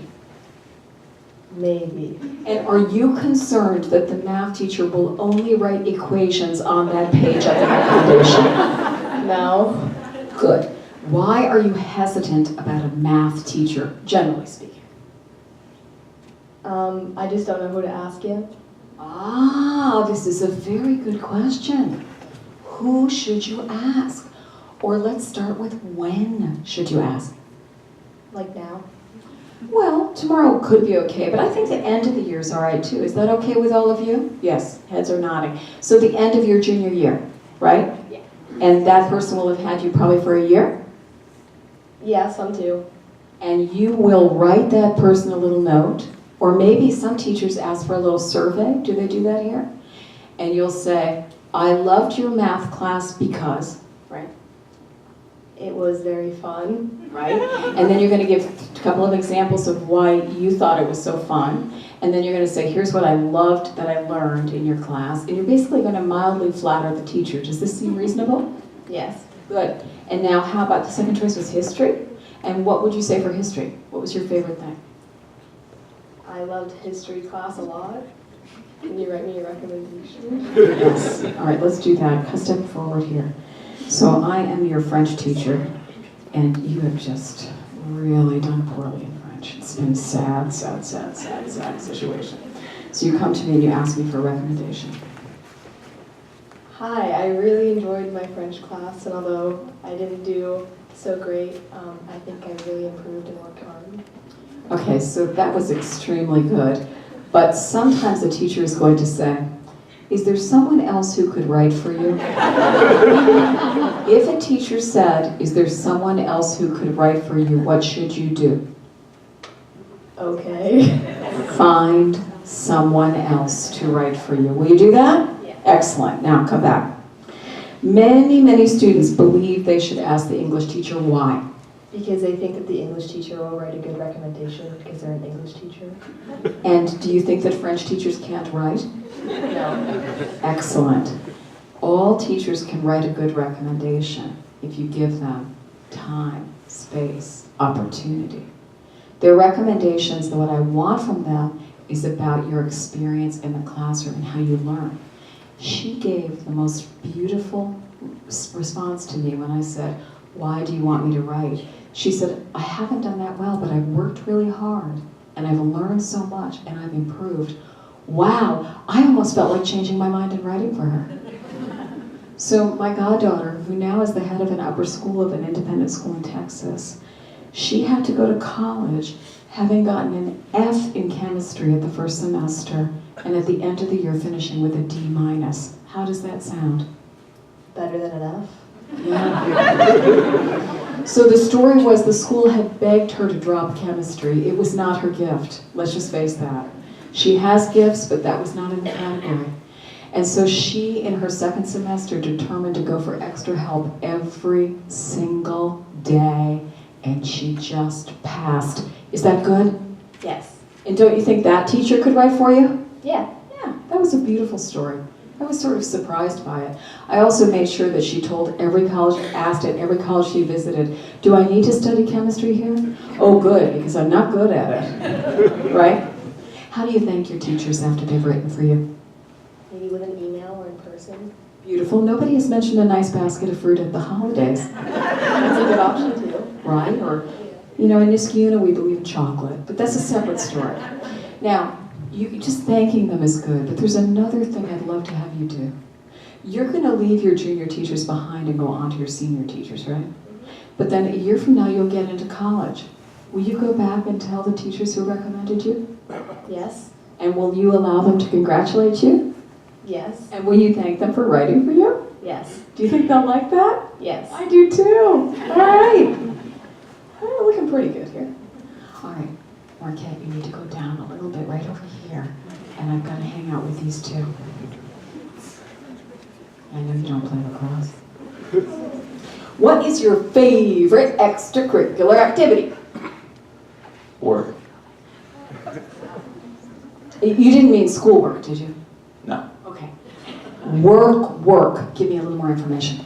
Maybe. And are you concerned that the math teacher will only write equations on that page of the recommendation? No. Good. Why are you hesitant about a math teacher, generally speaking? I just don't know who to ask yet. Ah, this is a very good question. Who should you ask? Or let's start with when should you ask? Like now. Well, tomorrow could be okay, but I think the end of the year is all right too. Is that okay with all of you? Yes, heads are nodding. So the end of your junior year, right? Yeah. And that person will have had you probably for a year? Yeah, some too. And you will write that person a little note, or maybe some teachers ask for a little survey. Do they do that here? And you'll say, I loved your math class because, right? It was very fun. Right? And then you're going to give a couple of examples of why you thought it was so fun. And then you're going to say, here's what I loved that I learned in your class. And you're basically going to mildly flatter the teacher. Does this seem reasonable? Yes. Good. And now how about the second choice was history? And what would you say for history? What was your favorite thing? I loved history class a lot. Can you write me a recommendation? Yes. All right, let's do that. Step forward here. So I am your French teacher, and you have just really done poorly in French. It's been sad situation. So you come to me and you ask me for a recommendation. Hi, I really enjoyed my French class, and although I didn't do so great, I think I really improved and worked hard. Okay, so that was extremely good. But sometimes the teacher is going to say, is there someone else who could write for you? If a teacher said, is there someone else who could write for you, what should you do? Okay. Find someone else to write for you. Will you do that? Yeah. Excellent. Now come back. Many students believe they should ask the English teacher why. Because they think that the English teacher will write a good recommendation because they're an English teacher. And do you think that French teachers can't write? No. Excellent. All teachers can write a good recommendation if you give them time, space, opportunity. Their recommendations, what I want from them, is about your experience in the classroom and how you learn. She gave the most beautiful response to me when I said, why do you want me to write? She said, I haven't done that well, but I've worked really hard, and I've learned so much, and I've improved. Wow, I almost felt like changing my mind and writing for her. So my goddaughter, who now is the head of an upper school of an independent school in Texas, she had to go to college having gotten an F in chemistry at the first semester, and at the end of the year finishing with a D-. How does that sound? Better than an F? Yeah. So the story was the school had begged her to drop chemistry. It was not her gift. Let's just face that. She has gifts, but that was not in the category. And so she, in her second semester, determined to go for extra help every single day, and she just passed. Is that good? Yes. And don't you think that teacher could write for you? Yeah. Yeah, that was a beautiful story. I was sort of surprised by it. I also made sure that she told every college, asked at every college she visited, do I need to study chemistry here? Oh, good, because I'm not good at it, right? How do you thank your teachers after they've written for you? Maybe with an email or in person. Beautiful. Nobody has mentioned a nice basket of fruit at the holidays, That's a good option too. right? Or, you know, in Niskayuna we believe in chocolate, but that's a separate story. Now, you just thanking them is good, but there's another thing I'd love to have you do. You're going to leave your junior teachers behind and go on to your senior teachers, right? But then a year from now you'll get into college. Will you go back and tell the teachers who recommended you? Yes. And will you allow them to congratulate you? Yes. And will you thank them for writing for you? Yes. Do you think they'll like that? Yes. I do too. All right. We're looking pretty good here. All right, Marquette, you need to go down a little bit right over here. And I've got to hang out with these two. I know you don't play lacrosse. What is your favorite extracurricular activity? Work. You didn't mean schoolwork, did you? No. Okay. Work. Give me a little more information.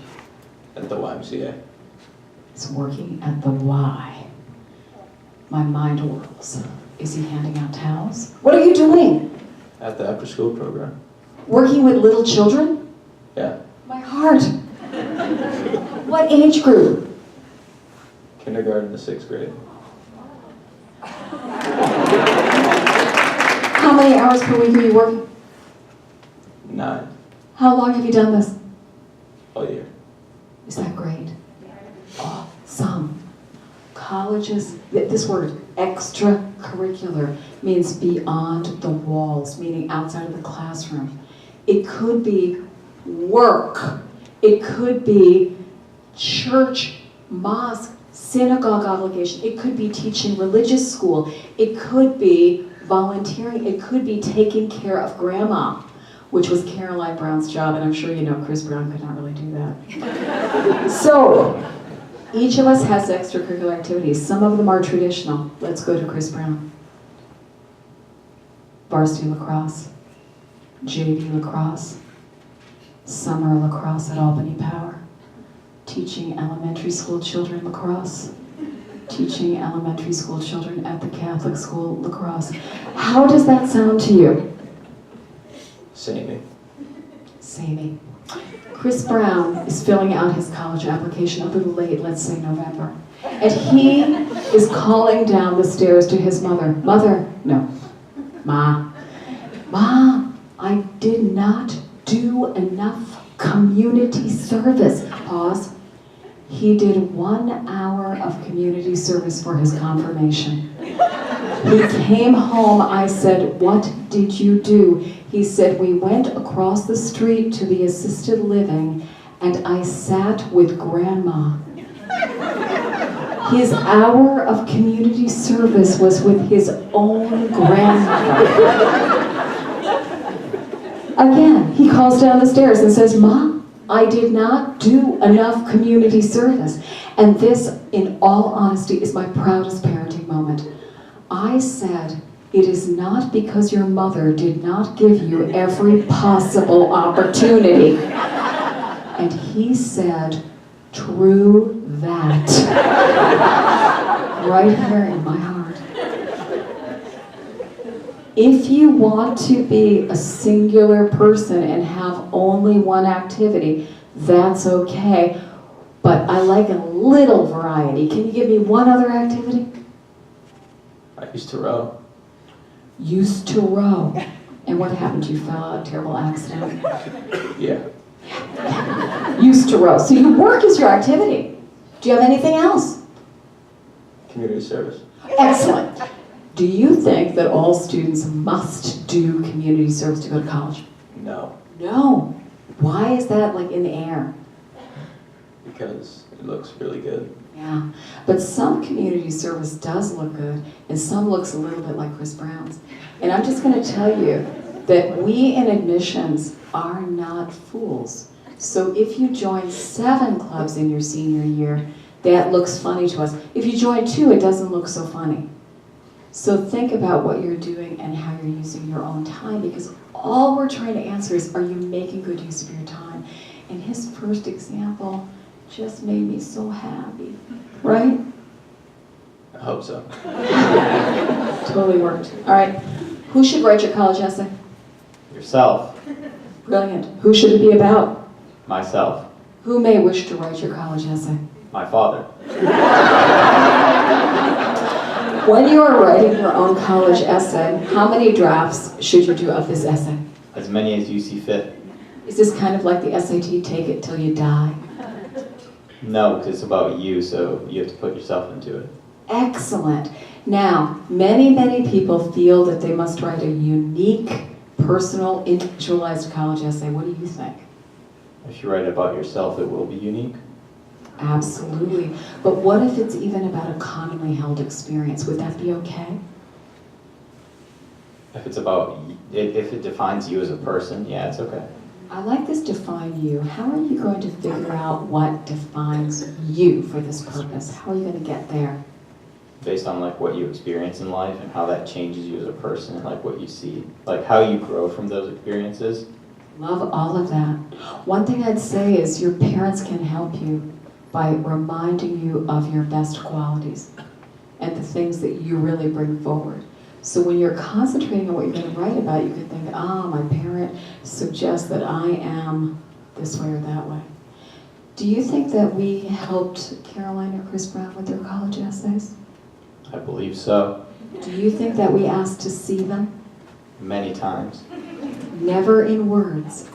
At the YMCA. It's working at the Y. My mind whirls. Is he handing out towels? What are you doing? At the after school program. Working with little children? Yeah. My heart. What age group? Kindergarten to 6th grade. How many hours per week are you working? 9. How long have you done this? All year. Is that great? Awesome. Colleges, this word, extracurricular, means beyond the walls, meaning outside of the classroom. It could be work. It could be church, mosque, synagogue obligation. It could be teaching religious school. It could be volunteering. It could be taking care of grandma, which was Caroline Brown's job, and I'm sure you know Chris Brown could not really do that. So, Each of us has extracurricular activities. Some of them are traditional. Let's go to Chris Brown. Varsity lacrosse, JV lacrosse, summer lacrosse at Albany Power, teaching elementary school children lacrosse, teaching elementary school children at the Catholic school lacrosse. How does that sound to you? Samey. Samey. Chris Brown is filling out his college application a little late, let's say November. And he is calling down the stairs to his mother. Ma, I did not do enough community service. Pause. He did 1 hour of community service for his confirmation. He came home, I said, "What did you do?" He said, "We went across the street to the assisted living and I sat with grandma." His hour of community service was with his own grandmother. Again, he calls down the stairs and says, "Ma, I did not do enough community service." And this, in all honesty, is my proudest parenting moment. I said, "It is not because your mother did not give you every possible opportunity." And he said, "True that." Right here in my heart. If you want to be a singular person and have only one activity, that's okay. But I like a little variety. Can you give me one other activity? I used to row. Used to row. And what happened? You fell out, terrible accident? Yeah. Used to row. So you work is your activity. Do you have anything else? Community service. Excellent. Do you think that all students must do community service to go to college? No. No. Why is that like in the air? Because it looks really good. Yeah. But some community service does look good, and some looks a little bit like Chris Brown's. And I'm just going to tell you that we in admissions are not fools. So if you join 7 clubs in your senior year, that looks funny to us. If you join 2, it doesn't look so funny. So think about what you're doing and how you're using your own time, because all we're trying to answer is, are you making good use of your time? And his first example just made me so happy, right? I hope so. Totally worked. All right, who should write your college essay? Yourself. Brilliant. Who should it be about? Myself. Who may wish to write your college essay? My father. When you are writing your own college essay, how many drafts should you do of this essay? As many as you see fit. Is this kind of like the SAT, take it till you die? No, because it's about you, so you have to put yourself into it. Excellent. Now, many people feel that they must write a unique, personal, individualized college essay. What do you think? If you write about yourself, it will be unique. Absolutely. But what if it's even about a commonly held experience? Would that be okay? If it's about, if it defines you as a person, yeah, it's okay. I like this define you. How are you going to figure out what defines you for this purpose? How are you going to get there? Based on like what you experience in life and how that changes you as a person and like what you see, like how you grow from those experiences. Love all of that. One thing I'd say is your parents can help you by reminding you of your best qualities and the things that you really bring forward. So when you're concentrating on what you're going to write about, you can think, my parent suggests that I am this way or that way. Do you think that we helped Caroline or Chris Brown with their college essays? I believe so. Do you think that we asked to see them? Many times. Never in words,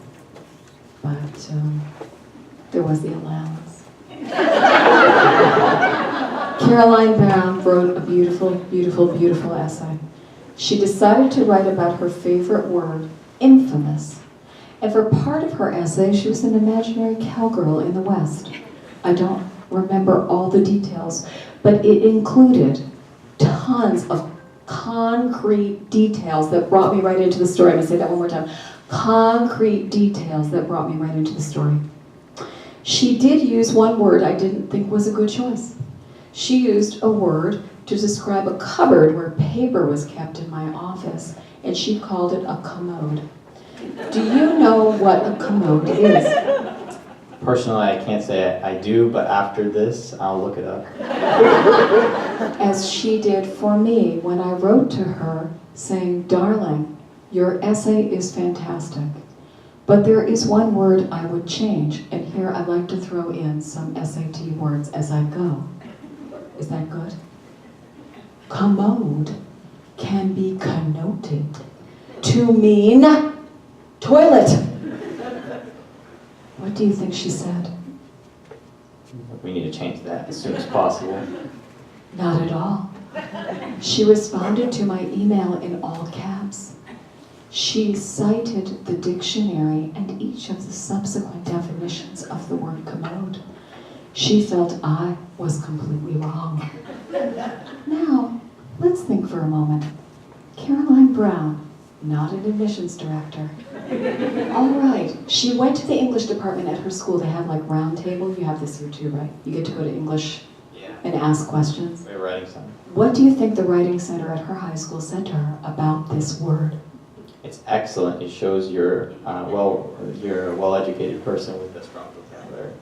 but there was the allowance. Caroline Brown wrote a beautiful, beautiful, beautiful essay. She decided to write about her favorite word, infamous. And for part of her essay, she was an imaginary cowgirl in the West. I don't remember all the details, but it included tons of concrete details that brought me right into the story. I'm going to say that one more time. Concrete details that brought me right into the story. She did use one word I didn't think was a good choice. She used a word to describe a cupboard where paper was kept in my office, and she called it a commode. Do you know what a commode is? Personally, I can't say I do, but after this, I'll look it up. As she did for me when I wrote to her saying, "Darling, your essay is fantastic, but there is one word I would change," and here I like to throw in some SAT words as I go. Is that good? Commode can be connoted to mean toilet. What do you think she said? We need to change that as soon as possible. Not at all. She responded to my email in all caps. She cited the dictionary and each of the subsequent definitions of the word commode. She felt I was completely wrong. Now, let's think for a moment. Caroline Brown, not an admissions director. All right, she went to the English department at her school. They have like round table. You have this here too, right? You get to go to English Yeah. and ask questions. We're writing something. What do you think the writing center at her high school said to her about this word? It's excellent. It shows you're a well-educated person with a strong vocabulary.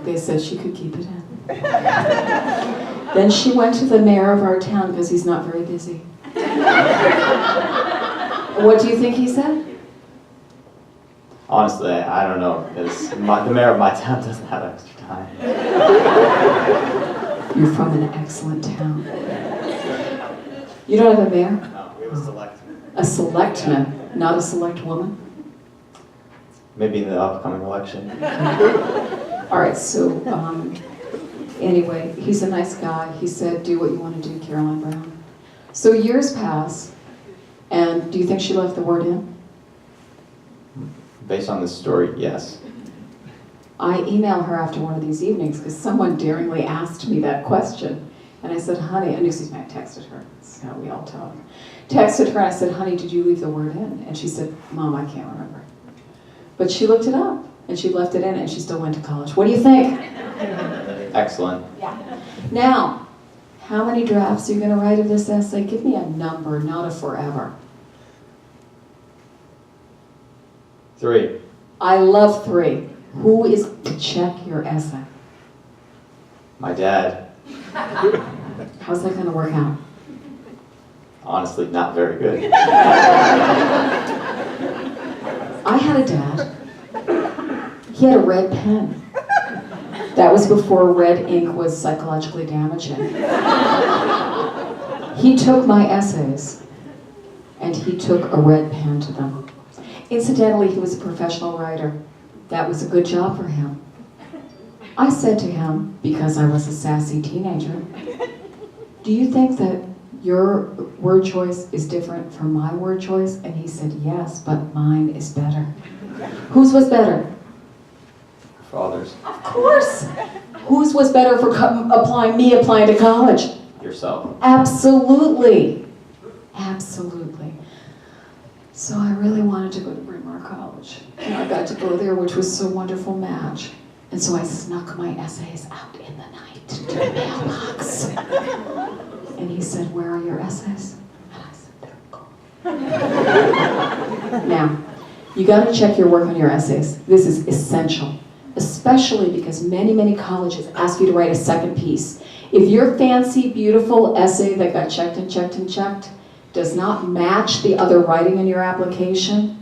They said she could keep it in. Then she went to the mayor of our town because he's not very busy. What do you think he said? Honestly, I don't know, because the mayor of my town doesn't have extra time. You're from an excellent town. You don't have a mayor? No, we have a select. A selectman, not a select woman? Maybe in the upcoming election. All right, so anyway, he's a nice guy. He said, do what you want to do, Caroline Brown. So years pass, and do you think she left the word in? Based on this story, yes. I email her after one of these evenings because someone daringly asked me that question. And I said, honey, and excuse me, I texted her. That's how we all talk. Texted her and I said, honey, did you leave the word in? And she said, Mom, I can't remember. But she looked it up and she left it in and she still went to college. What do you think? Excellent. Now, how many drafts are you going to write of this essay? Give me a number, not a forever. 3. I love 3. Who is to check your essay? My dad, How's that going to work out? honestly, not very good. I had a dad. He had a red pen. That was before red ink was psychologically damaging. He took my essays and he took a red pen to them. Incidentally, he was a professional writer. That was a good job for him. I said to him, because I was a sassy teenager, do you think that your word choice is different from my word choice? And he said, yes, but mine is better. Whose was better? Fathers, Of course. Whose was better for applying to college? yourself. Absolutely. Absolutely. So I really wanted to go to Bryn Mawr College. And I got to go there, which was a wonderful match. And so I snuck my essays out in the night to the mailbox. And he said, where are your essays? And I said, they're gone. Now, you got to check your work on your essays. This is essential, especially because many, many colleges ask you to write a second piece. If your fancy, beautiful essay that got checked and checked and checked does not match the other writing in your application,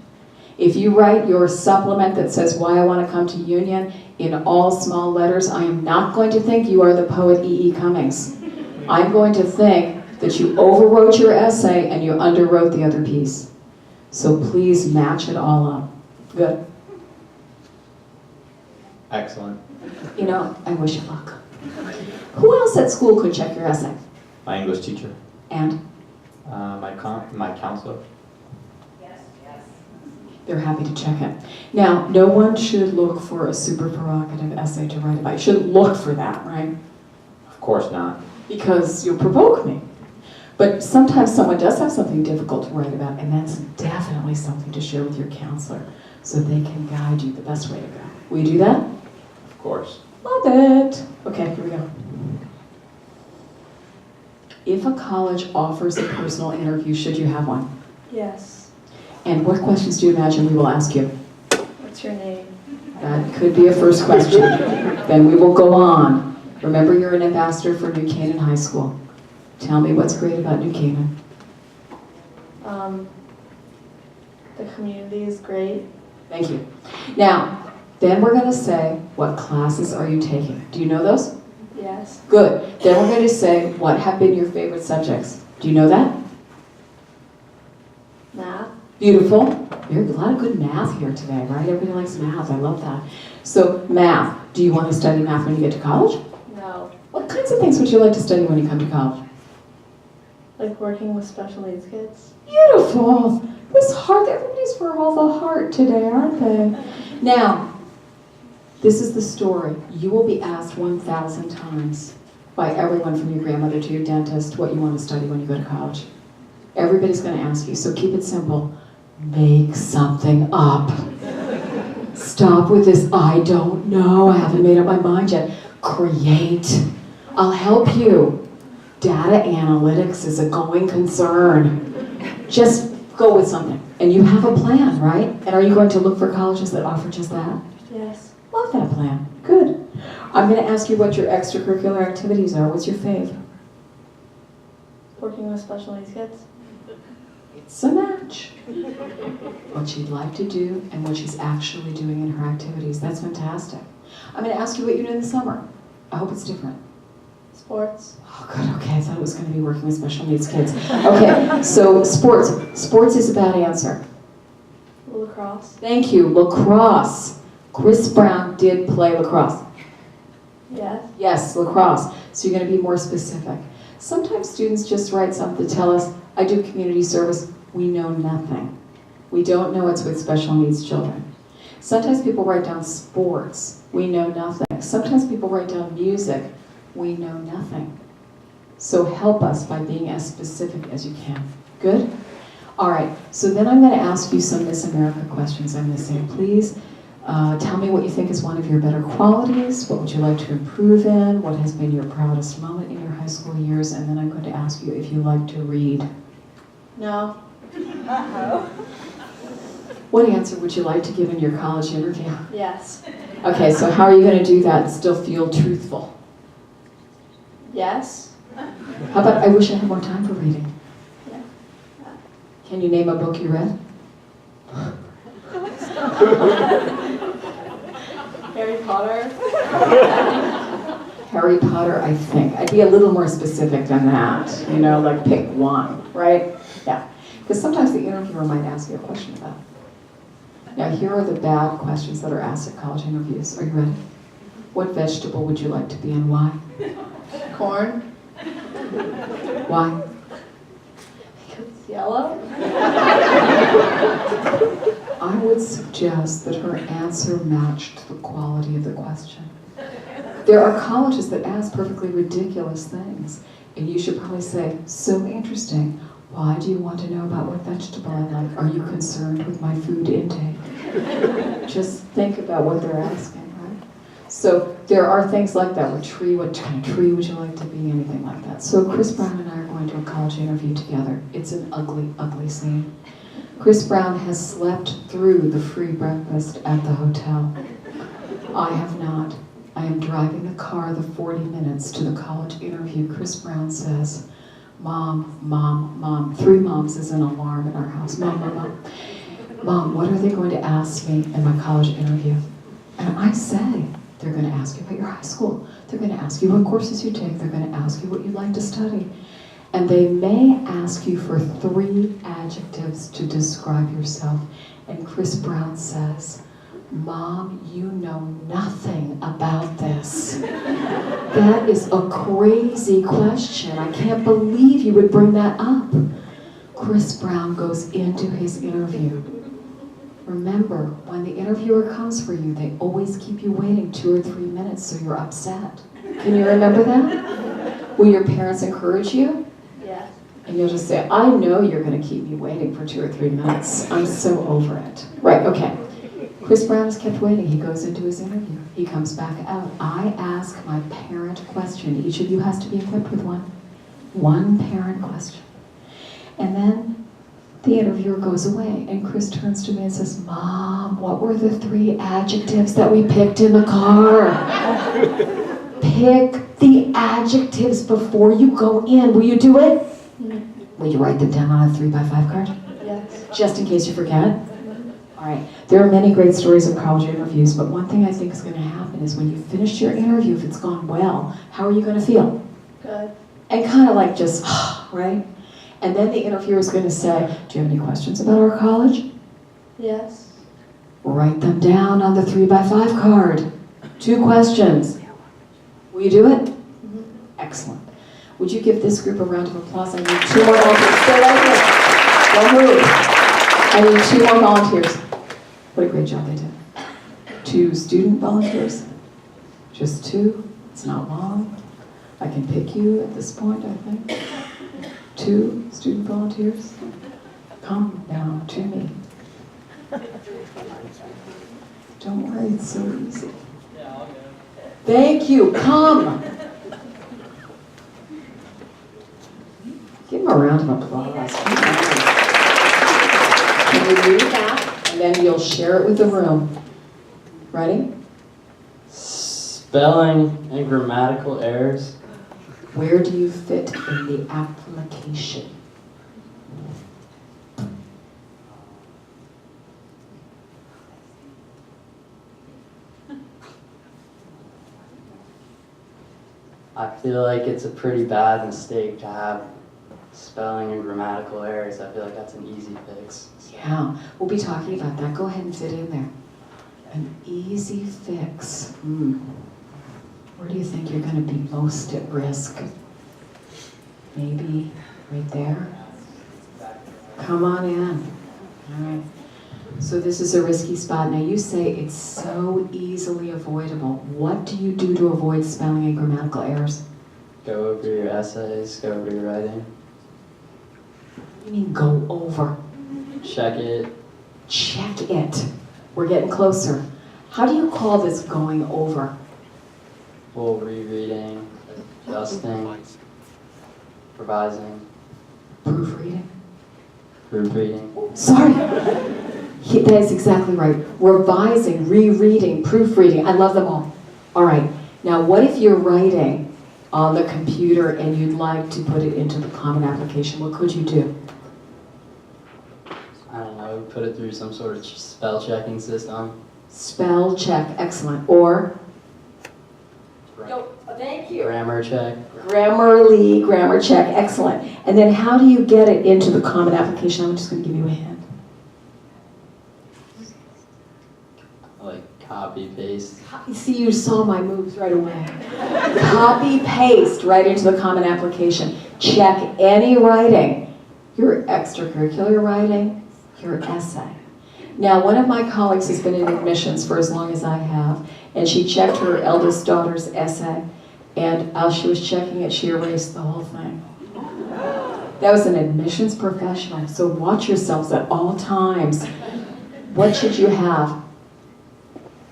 if you write your supplement that says why I want to come to Union in all small letters, I am not going to think you are the poet E.E. Cummings. I'm going to think that you overwrote your essay and you underwrote the other piece. So please match it all up. Good? Excellent. You know, I wish you luck. Who else at school could check your essay? My English teacher. And My counselor. they're happy to check it. Now, no one should look for a super provocative essay to write about. You shouldn't look for that, right? Of course not. Because you'll provoke me. But sometimes someone does have something difficult to write about, and that's definitely something to share with your counselor so they can guide you the best way to go. Will you do that? course. Love it. Okay, here we go. If a college offers a personal interview, should you have one? Yes. And what questions do you imagine we will ask you? What's your name? That could be a first question. Then we will go on. Remember, you're an ambassador for New Canaan High School. Tell me what's great about New Canaan. The community is great. Thank you. Now, then we're going to say, what classes are you taking? Do you know those? Yes. Good. Then we're going to say, what have been your favorite subjects? Do you know that? Math. Beautiful. There's a lot of good math here today, right? Everybody likes math. I love that. So, math. Do you want to study math when you get to college? No. What kinds of things would you like to study when you come to college? Like working with special needs kids. Beautiful. This heart, everybody's for all the heart today, aren't they? Now, this is the story. You will be asked 1,000 times by everyone from your grandmother to your dentist what you want to study when you go to college. Everybody's going to ask you, so keep it simple. Make something up. Stop with this, I don't know, I haven't made up my mind yet. Create. I'll help you. Data analytics is a going concern. Just go with something. And you have a plan, right? And are you going to look for colleges that offer just that? Yes. Love that plan. Good. I'm going to ask you what your extracurricular activities are. What's your fave? Working with special needs kids. It's a match. What she'd like to do and what she's actually doing in her activities. That's fantastic. I'm going to ask you what you do in the summer. I hope it's different. Sports. Oh, good. Okay, I thought it was going to be working with special needs kids. Okay, so sports. Sports is a bad answer. Lacrosse. Thank you. Lacrosse. Chris Brown did play lacrosse. Yes. Yes, lacrosse. So you're going to be more specific. Sometimes students just write something to tell us, I do community service. We know nothing. We don't know it's with special needs children. Sometimes people write down sports. We know nothing. Sometimes people write down music. We know nothing. So help us by being as specific as you can. Good? All right, so then I'm going to ask you some Miss America questions. I'm going to say, please tell me what you think is one of your better qualities. What would you like to improve in? What has been your proudest moment in your high school years? And then I'm going to ask you if you like to read. No. What answer would you like to give in your college interview? Yes. Okay, so how are you going to do that and still feel truthful? Yes. How about, I wish I had more time for reading. Yeah. Can you name a book you read? Harry Potter. Harry Potter, I think. I'd be a little more specific than that. You know, like pick one, right? Yeah. Because sometimes the interviewer might ask you a question about it. Now, here are the bad questions that are asked at college interviews. Are you ready? What vegetable would you like to be and why? Corn. Why? Because it's yellow. I would suggest that her answer matched the quality of the question. There are colleges that ask perfectly ridiculous things, and you should probably say, so interesting. Why do you want to know about what vegetable I like? Are you concerned with my food intake? Just think about what they're asking, right? So there are things like that. What kind of tree would you like to be? Anything like that. So Chris Brown and I are going to a college interview together. It's an ugly, ugly scene. Chris Brown has slept through the free breakfast at the hotel. I have not. I am driving the car the 40 minutes to the college interview. Chris Brown says, Mom, Mom, Mom. 3 moms is an alarm in our house. Mom, Mom, Mom. Mom, what are they going to ask me in my college interview? And I say, they're going to ask you about your high school. They're going to ask you what courses you take. They're going to ask you what you'd like to study. And they may ask you for 3 adjectives to describe yourself. And Chris Brown says, Mom, you know nothing about this. That is a crazy question. I can't believe you would bring that up. Chris Brown goes into his interview. Remember, when the interviewer comes for you, they always keep you waiting 2 or 3 minutes, so you're upset. Can you remember that? Will your parents encourage you? Yes. And you'll just say, I know you're going to keep me waiting for 2 or 3 minutes. I'm so over it. Right, okay. Chris Brown is kept waiting. He goes into his interview. He comes back out. I ask my parent question. Each of you has to be equipped with one. One parent question. And then the interviewer goes away, and Chris turns to me and says, Mom, what were the 3 adjectives that we picked in the car? Pick the adjectives before you go in. Will you do it? Will you write them down on a 3x5 card? Yes. Just in case you forget? All right. There are many great stories of college interviews, but one thing I think is going to happen is when you finish your interview, if it's gone well, how are you going to feel? Good. And kind of like just, right? And then the interviewer is going to say, do you have any questions about our college? Yes. Write them down on the 3x5 card. 2 questions. Will you do it? Excellent. Would you give this group a round of applause? I need 2 more volunteers. Stay right there. Don't move. I need 2 more volunteers. What a great job they did. 2 student volunteers. Just 2. It's not long. I can pick you at this point, I think. 2 student volunteers. Come now to me. Don't worry, it's so easy. Thank you. Come. Give them a round of applause. Can you read that? And then you'll share it with the room. Ready? Spelling and grammatical errors. Where do you fit in the application? I feel like it's a pretty bad mistake to have spelling and grammatical errors. I feel like that's an easy fix. Yeah, we'll be talking about that. Go ahead and fit in there. An easy fix. Where do you think you're going to be most at risk? Maybe right there? Come on in. All right. So this is a risky spot. Now you say it's so easily avoidable. What do you do to avoid spelling and grammatical errors? Go over your essays, go over your writing. You mean go over? Check it. Check it. We're getting closer. How do you call this going over? Full rereading, adjusting, revising, Proofreading? proofreading. Sorry. That is exactly right. Revising, rereading, proofreading. I love them all. All right. Now, what if you're writing on the computer and you'd like to put it into the Common Application? What could you do? I don't know, put it through some sort of spell checking system. Spell check. Excellent. Or? Thank you. Grammar check. Grammarly, grammar check. Excellent. And then how do you get it into the Common Application? I'm just going to give you a hint. Like copy, paste. See, you saw my moves right away. Copy, paste right into the Common Application. Check any writing. Your extracurricular writing, your essay. Now, one of my colleagues has been in admissions for as long as I have, and she checked her eldest daughter's essay, and as she was checking it, she erased the whole thing. That was an admissions professional, so watch yourselves at all times. What should you have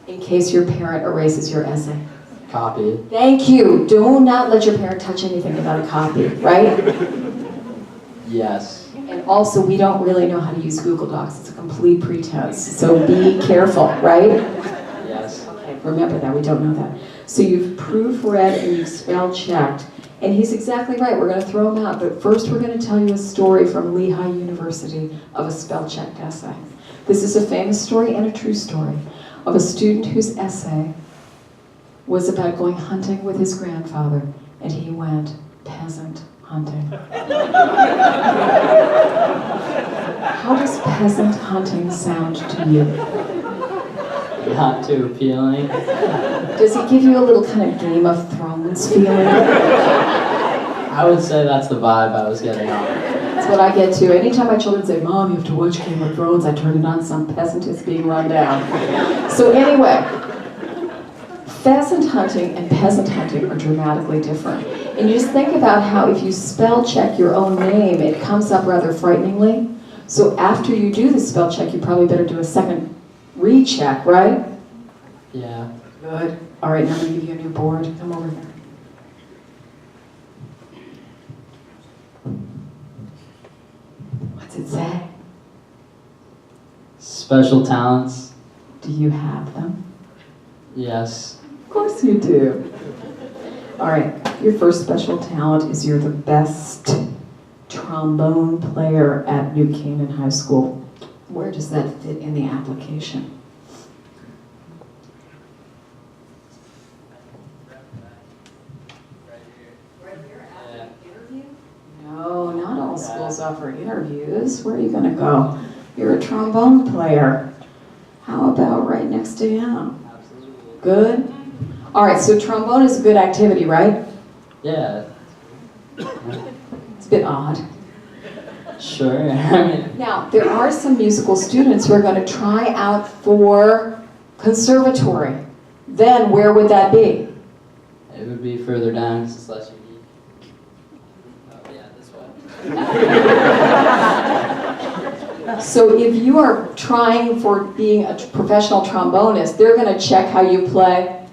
in case your parent erases your essay? Copy. Thank you. Do not let your parent touch anything about a copy, right? Yes. And also, we don't really know how to use Google Docs. It's a complete pretense. So be careful, right? Yes. Okay, remember that. We don't know that. So you've proofread and you've spell checked. And he's exactly right. We're going to throw him out. But first, we're going to tell you a story from Lehigh University of a spell checked essay. This is a famous story and a true story of a student whose essay was about going hunting with his grandfather. And he went peasant hunting. How does peasant hunting sound to you? Not too appealing. Does it give you a little kind of Game of Thrones feeling? I would say that's the vibe I was getting on. That's what I get too. Anytime my children say, Mom, you have to watch Game of Thrones, I turn it on, some peasant is being run down. So anyway, pheasant hunting and peasant hunting are dramatically different. And you just think about how if you spell check your own name, it comes up rather frighteningly. So after you do the spell check, you probably better do a second recheck, right? Yeah. Good. All right, now I'm going to give you a new board. Come over here. What's it say? Special talents? Do you have them? Yes. Of course you do. All right, your first special talent is you're the best trombone player at New Canaan High School. Where does that fit in the application? No, not all schools offer interviews. Where are you going to go? You're a trombone player. How about right next to him? Absolutely. Good. All right, so trombone is a good activity, right? Yeah. It's a bit odd. Sure. I mean, Now, there are some musical students who are going to try out for conservatory. Then where would that be? it would be further down because it's less unique. Oh, yeah, this way. So if you are trying for being a professional trombonist, they're going to check how you play.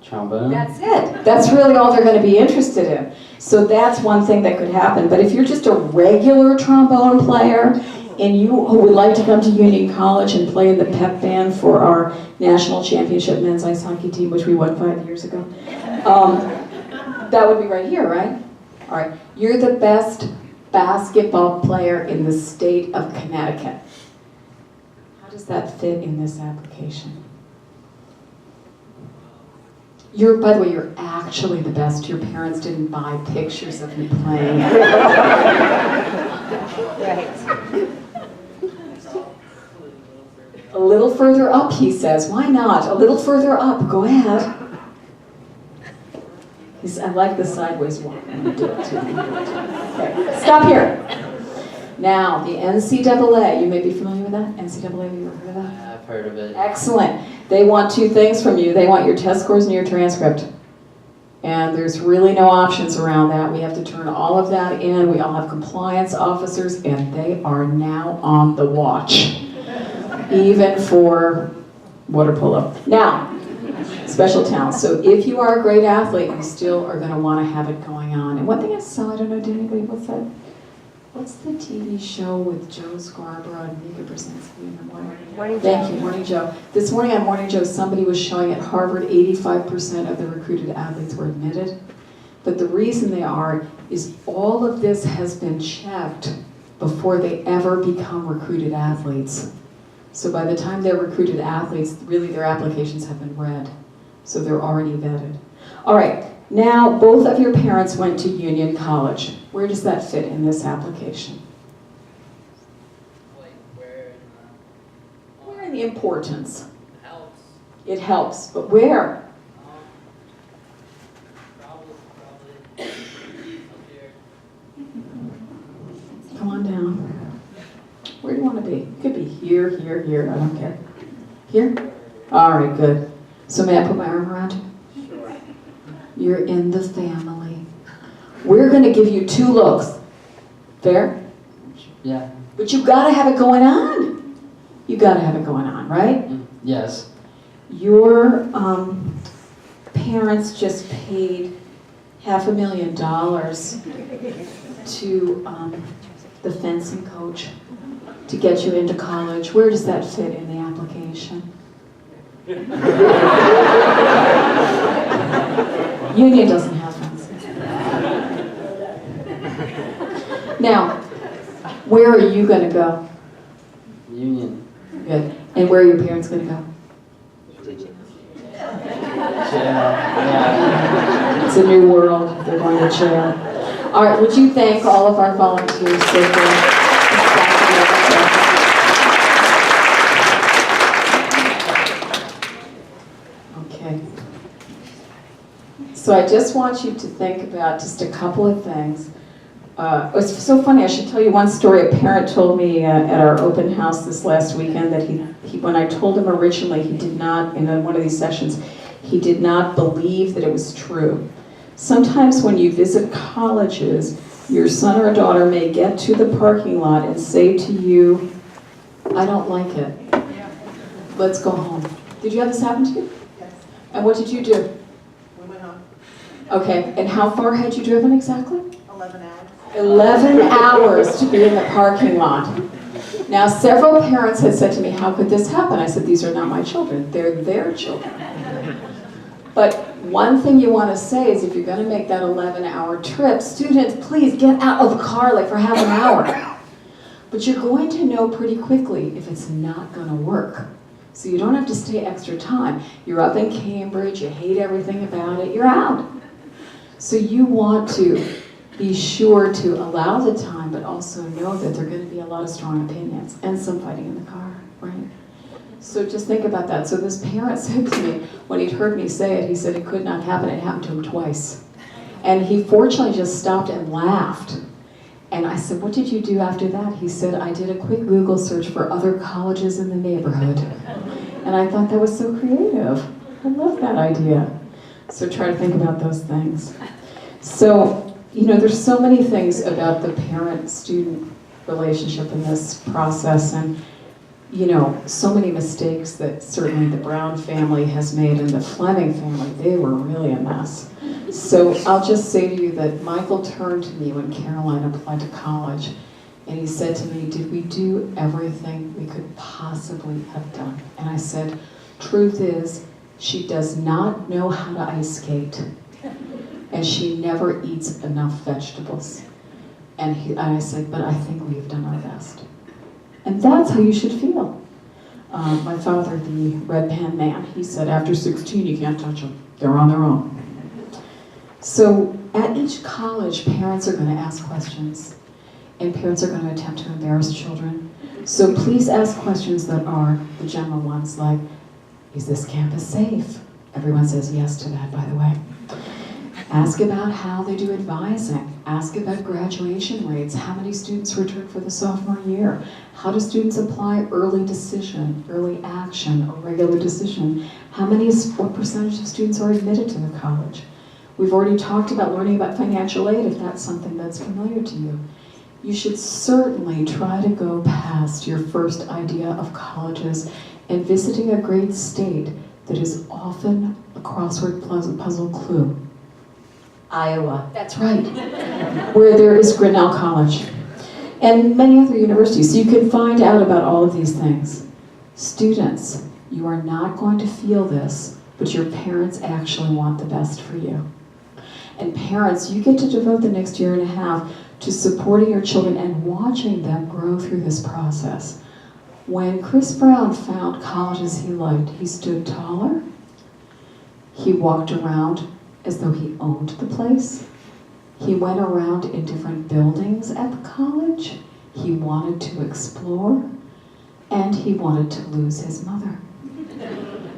Trombone? That's it. That's really all they're going to be interested in. So that's one thing that could happen. But if you're just a regular trombone player and you would like to come to Union College and play in the pep band for our national championship men's ice hockey team, which we won 5 years ago, that would be right here, right? All right. You're the best basketball player in the state of Connecticut. How does that fit in this application? By the way, you're actually the best. Your parents didn't buy pictures of you playing. Right. A little further up, he says. Why not? A little further up. Go ahead. I like the sideways walk. I'm going to do it too. Okay, stop here. Now, the NCAA. You may be familiar with that? NCAA, have you ever heard of that? I've heard of it. Excellent. They want two things from you. They want your test scores and your transcript. And there's really no options around that. We have to turn all of that in. We all have compliance officers, and they are now on the watch, even for water polo. Now, special talents. So if you are a great athlete, you still are going to want to have it going on. And one thing I saw, I don't know, did anybody, what's the TV show with Joe Scarborough and Mika Brzezinski in the morning? Thank you, Morning Joe. This morning on Morning Joe, somebody was showing at Harvard 85% of the recruited athletes were admitted. But the reason they are is all of this has been checked before they ever become recruited athletes. So by the time they're recruited athletes, really their applications have been read. So they're already vetted. All right, now both of your parents went to Union College. Where does that fit in this application? Like where Where in the importance? helps. It helps, but where? Probably up here. Come on down. Where do you want to be? It could be here, here, here, I don't care. Here? All right, good. So may I put my arm around you? Sure. You're in the family. We're going to give you 2 looks. Fair? Yeah. But you got to have it going on. You got to have it going on, right? Yes. Your parents just paid $500,000 to the fencing coach to get you into college. Where does that fit in the application? Union doesn't have fencing. Now, where are you going to go? Union. Good. And where are your parents going to go? Yeah. It's a new world. They're going to jail. All right, would you thank all of our volunteers so far? Okay. So I just want you to think about just a couple of things. It's so funny, I should tell you one story. A parent told me at our open house this last weekend that he when I told him originally, he did not, in one of these sessions, he did not believe that it was true. Sometimes when you visit colleges, your son or daughter may get to the parking lot and say to you, I don't like it. Let's go home. Did you have this happen to you? And what did you do? We went home, Okay, and how far had you driven exactly? 11 hours. 11 hours to be in the parking lot. Now, several parents had said to me, how could this happen? I said, these are not my children, they're their children. But one thing you want to say is if you're going to make that 11-hour trip, students, please get out of the car like for half an hour. But you're going to know pretty quickly if it's not going to work. So you don't have to stay extra time. You're up in Cambridge, you hate everything about it, you're out. So you want to be sure to allow the time, but also know that there are going to be a lot of strong opinions and some fighting in the car, right? So just think about that. So this parent said to me, when he'd heard me say it, he said it could not happen. It happened to him twice. And he fortunately just stopped and laughed. And I said, what did you do after that? He said, I did a quick Google search for other colleges in the neighborhood. And I thought that was so creative. I love that idea. So try to think about those things. So, you know, there's so many things about the parent-student relationship in this process, and, you know, so many mistakes that certainly the Brown family has made, and the Fleming family, they were really a mess. So I'll just say to you that Michael turned to me when Caroline applied to college, and he said to me, did we do everything we could possibly have done? And I said, truth is, she does not know how to ice skate, and she never eats enough vegetables. And I said, but I think we've done our best. And that's how you should feel. My father, the red pen man, he said, after 16, you can't touch them. They're on their own. So at each college, parents are going to ask questions, and parents are going to attempt to embarrass children. So please ask questions that are the general ones, like, is this campus safe? Everyone says yes to that, by the way. Ask about how they do advising. Ask about graduation rates. How many students return for the sophomore year? How do students apply early decision, early action, or regular decision? What percentage of students are admitted to the college? We've already talked about learning about financial aid, if that's something that's familiar to you. You should certainly try to go past your first idea of colleges and visiting a great state that is often a crossword puzzle clue. Iowa, that's right, where there is Grinnell College, and many other universities. So you can find out about all of these things. Students, you are not going to feel this, but your parents actually want the best for you. And parents, you get to devote the next year and a half to supporting your children and watching them grow through this process. When Chris Brown found colleges he liked, he stood taller, he walked around as though he owned the place. He went around in different buildings at the college. He wanted to explore, and he wanted to lose his mother.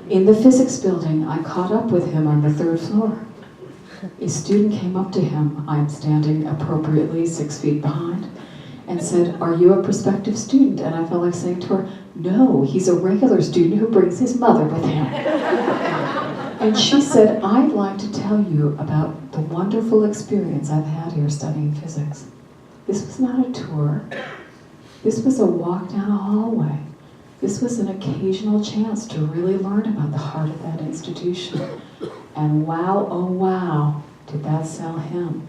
In the physics building, I caught up with him on the 3rd floor. A student came up to him, I'm standing appropriately 6 feet behind, and said, are you a prospective student? And I felt like saying to her, no, he's a regular student who brings his mother with him. And she said, I'd like to tell you about the wonderful experience I've had here studying physics. This was not a tour. This was a walk down a hallway. This was an occasional chance to really learn about the heart of that institution. And wow, oh wow, did that sell him.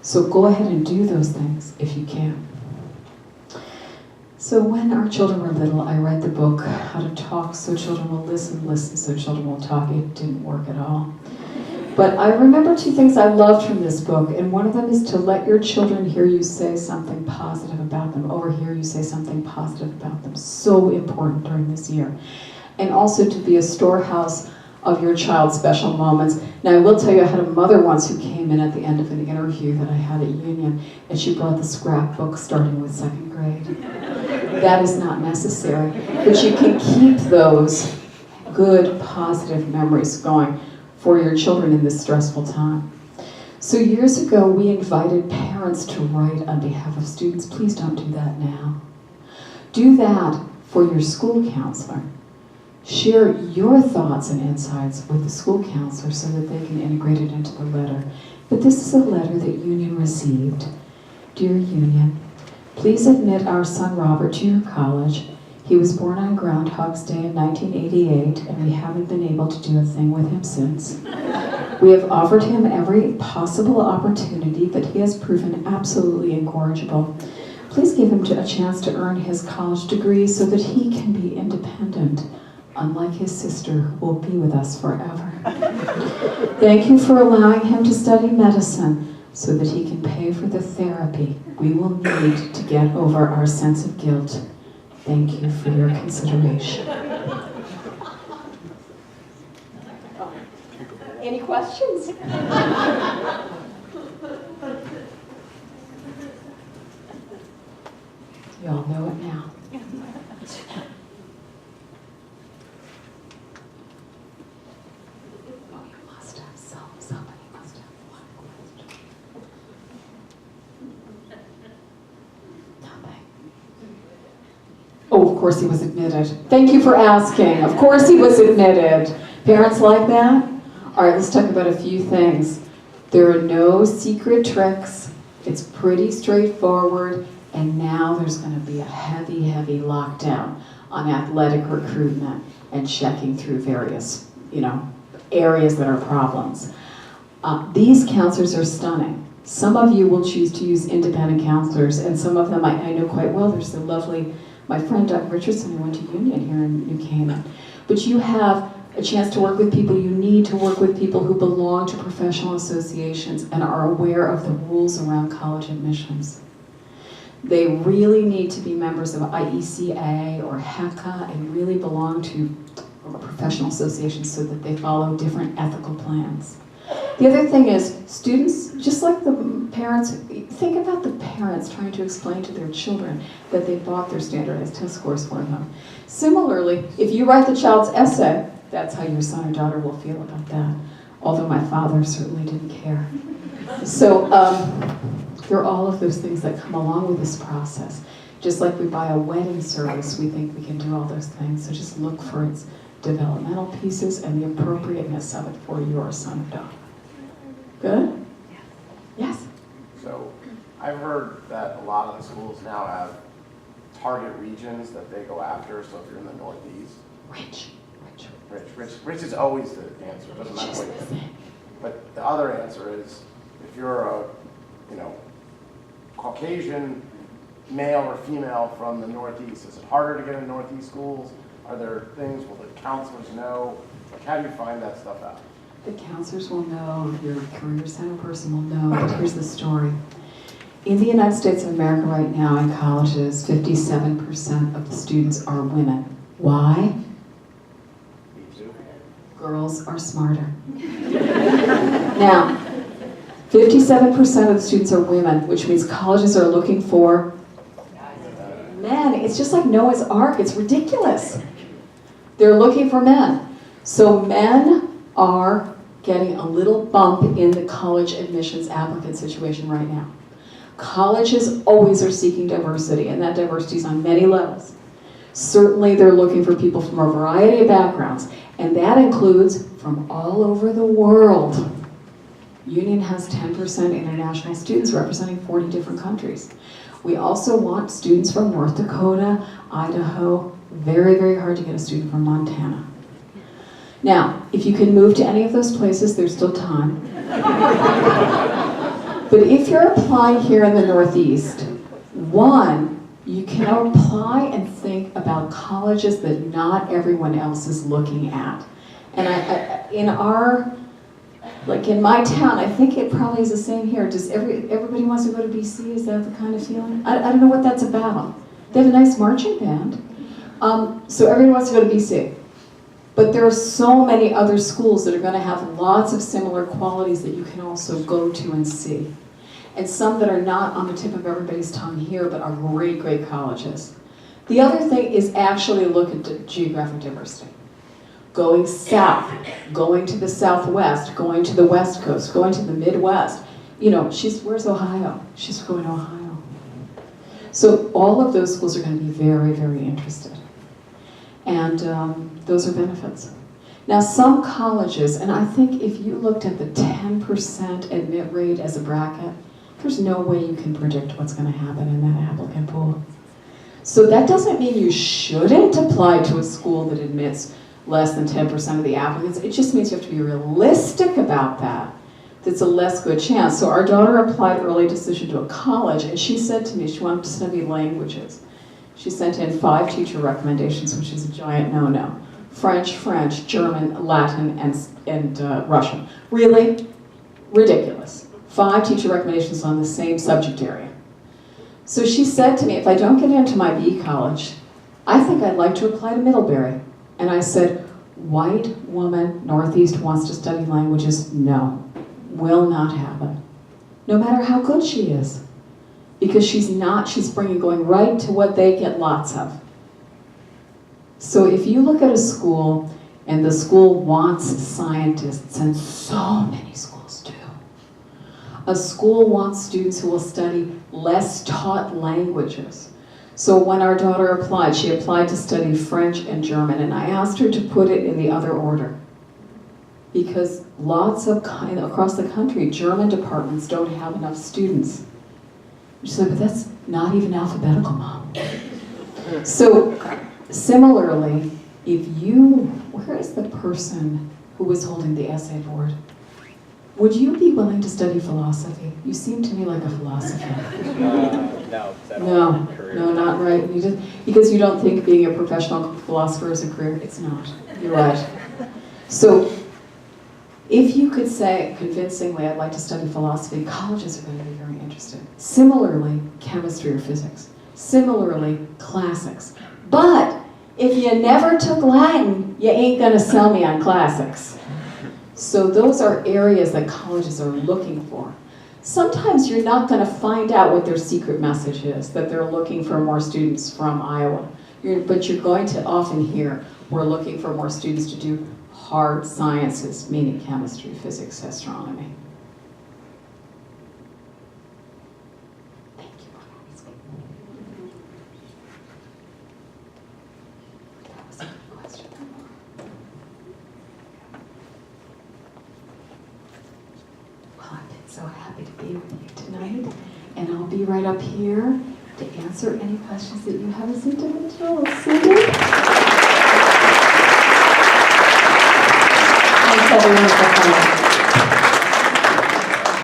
So go ahead and do those things if you can. So when our children were little, I read the book, How to Talk So Children Will Listen, Listen So Children Will Talk. It didn't work at all. But I remember 2 things I loved from this book, and one of them is to let your children hear you say something positive about them, overhear you say something positive about them. So important during this year. And also to be a storehouse of your child's special moments. Now I will tell you, I had a mother once who came in at the end of an interview that I had at Union, and she brought the scrapbook starting with 2nd grade. That is not necessary, but you can keep those good, positive memories going for your children in this stressful time. So years ago, we invited parents to write on behalf of students. Please don't do that now. Do that for your school counselor. Share your thoughts and insights with the school counselor so that they can integrate it into the letter. But this is a letter that Union received. Dear Union, please admit our son Robert to your college. He was born on Groundhog's Day in 1988, and we haven't been able to do a thing with him since. We have offered him every possible opportunity, but he has proven absolutely incorrigible. Please give him a chance to earn his college degree so that he can be independent, unlike his sister, who will be with us forever. Thank you for allowing him to study medicine so that he can pay for the therapy we will need to get over our sense of guilt. Thank you for your consideration. Any questions? You all know it now. Oh, you must have somebody must have one question. Nothing. Oh, of course he was admitted. Thank you for asking. Of course he was admitted. Parents like that? All right, let's talk about a few things. There are no secret tricks. It's pretty straightforward. And now there's going to be a heavy, heavy lockdown on athletic recruitment and checking through various, areas that are problems. These counselors are stunning. Some of you will choose to use independent counselors, and some of them I know quite well. There's the lovely, my friend Doug Richardson, who went to Union here in New Canaan. But you have a chance to work with people you need to work with people who belong to professional associations and are aware of the rules around college admissions. They really need to be members of IECA or HECA and really belong to professional associations so that they follow different ethical plans. The other thing is, students, just like the parents, think about the parents trying to explain to their children that they bought their standardized test scores for them. Similarly, if you write the child's essay, that's how your son or daughter will feel about that, although my father certainly didn't care. So there are all of those things that come along with this process. Just like we buy a wedding service, we think we can do all those things. So just look for its developmental pieces and the appropriateness of it for your son or daughter. Good? Yes? So I've heard that a lot of the schools now have target regions that they go after. So if you're in the Northeast, rich is always the answer. It doesn't matter what you think. But the other answer is, if you're a, Caucasian male or female from the Northeast, is it harder to get into Northeast schools? Are there things, will the counselors know? Like, how do you find that stuff out? The counselors will know, your career center person will know, but here's the story. In the United States of America right now, in colleges, 57% of the students are women. Why? Girls are smarter. Now, 57% of the students are women, which means colleges are looking for men. It's just like Noah's Ark. It's ridiculous. They're looking for men. So men are getting a little bump in the college admissions applicant situation right now. Colleges always are seeking diversity, and that diversity is on many levels. Certainly they're looking for people from a variety of backgrounds, and that includes from all over the world. Union has 10% international students representing 40 different countries. We also want students from North Dakota, Idaho. Very, very hard to get a student from Montana. Now, if you can move to any of those places, there's still time. But if you're applying here in the Northeast, one, you can apply and think about colleges that not everyone else is looking at. And in my town, I think it probably is the same here. Does everybody wants to go to BC? Is that the kind of feeling? I don't know what that's about. They have a nice marching band. So everyone wants to go to BC. But there are so many other schools that are going to have lots of similar qualities that you can also go to and see. And some that are not on the tip of everybody's tongue here, but are great, great colleges. The other thing is actually look at geographic diversity. Going south, going to the Southwest, going to the West Coast, going to the Midwest. Where's Ohio? She's going to Ohio. So all of those schools are going to be very, very interested. And those are benefits. Now some colleges, and I think if you looked at the 10% admit rate as a bracket, there's no way you can predict what's going to happen in that applicant pool. So that doesn't mean you shouldn't apply to a school that admits less than 10% of the applicants. It just means you have to be realistic about that. It's a less good chance. So our daughter applied early decision to a college, and she said to me she wanted to study languages. She sent in 5 teacher recommendations, which is a giant no-no. French, German, Latin, and Russian. Really? Ridiculous. 5 teacher recommendations on the same subject area. So she said to me, if I don't get into my B college, I think I'd like to apply to Middlebury. And I said, white woman, Northeast wants to study languages? No, will not happen. No matter how good she is. Because she's going right to what they get lots of. So if you look at a school and the school wants scientists, and so many schools do, a school wants students who will study less taught languages. So when our daughter applied, she applied to study French and German, and I asked her to put it in the other order. Because lots of, across the country, German departments don't have enough students. She said, but that's not even alphabetical, Mom. So similarly, where is the person who was holding the essay board? Would you be willing to study philosophy? You seem to me like a philosopher. No, not right. Because you don't think being a professional philosopher is a career? It's not. You're right. So if you could say convincingly, I'd like to study philosophy, colleges are going to be very interested. Similarly, chemistry or physics. Similarly, classics. But if you never took Latin, you ain't going to sell me on classics. So those are areas that colleges are looking for. Sometimes you're not going to find out what their secret message is, that they're looking for more students from Iowa. But you're going to often hear, we're looking for more students to do hard sciences, meaning chemistry, physics, astronomy. Thank you for asking. That was a good question. Well, I've been so happy to be with you tonight, and I'll be right up here to answer any questions that you have as individuals. Cindy? Thanks everyone for coming.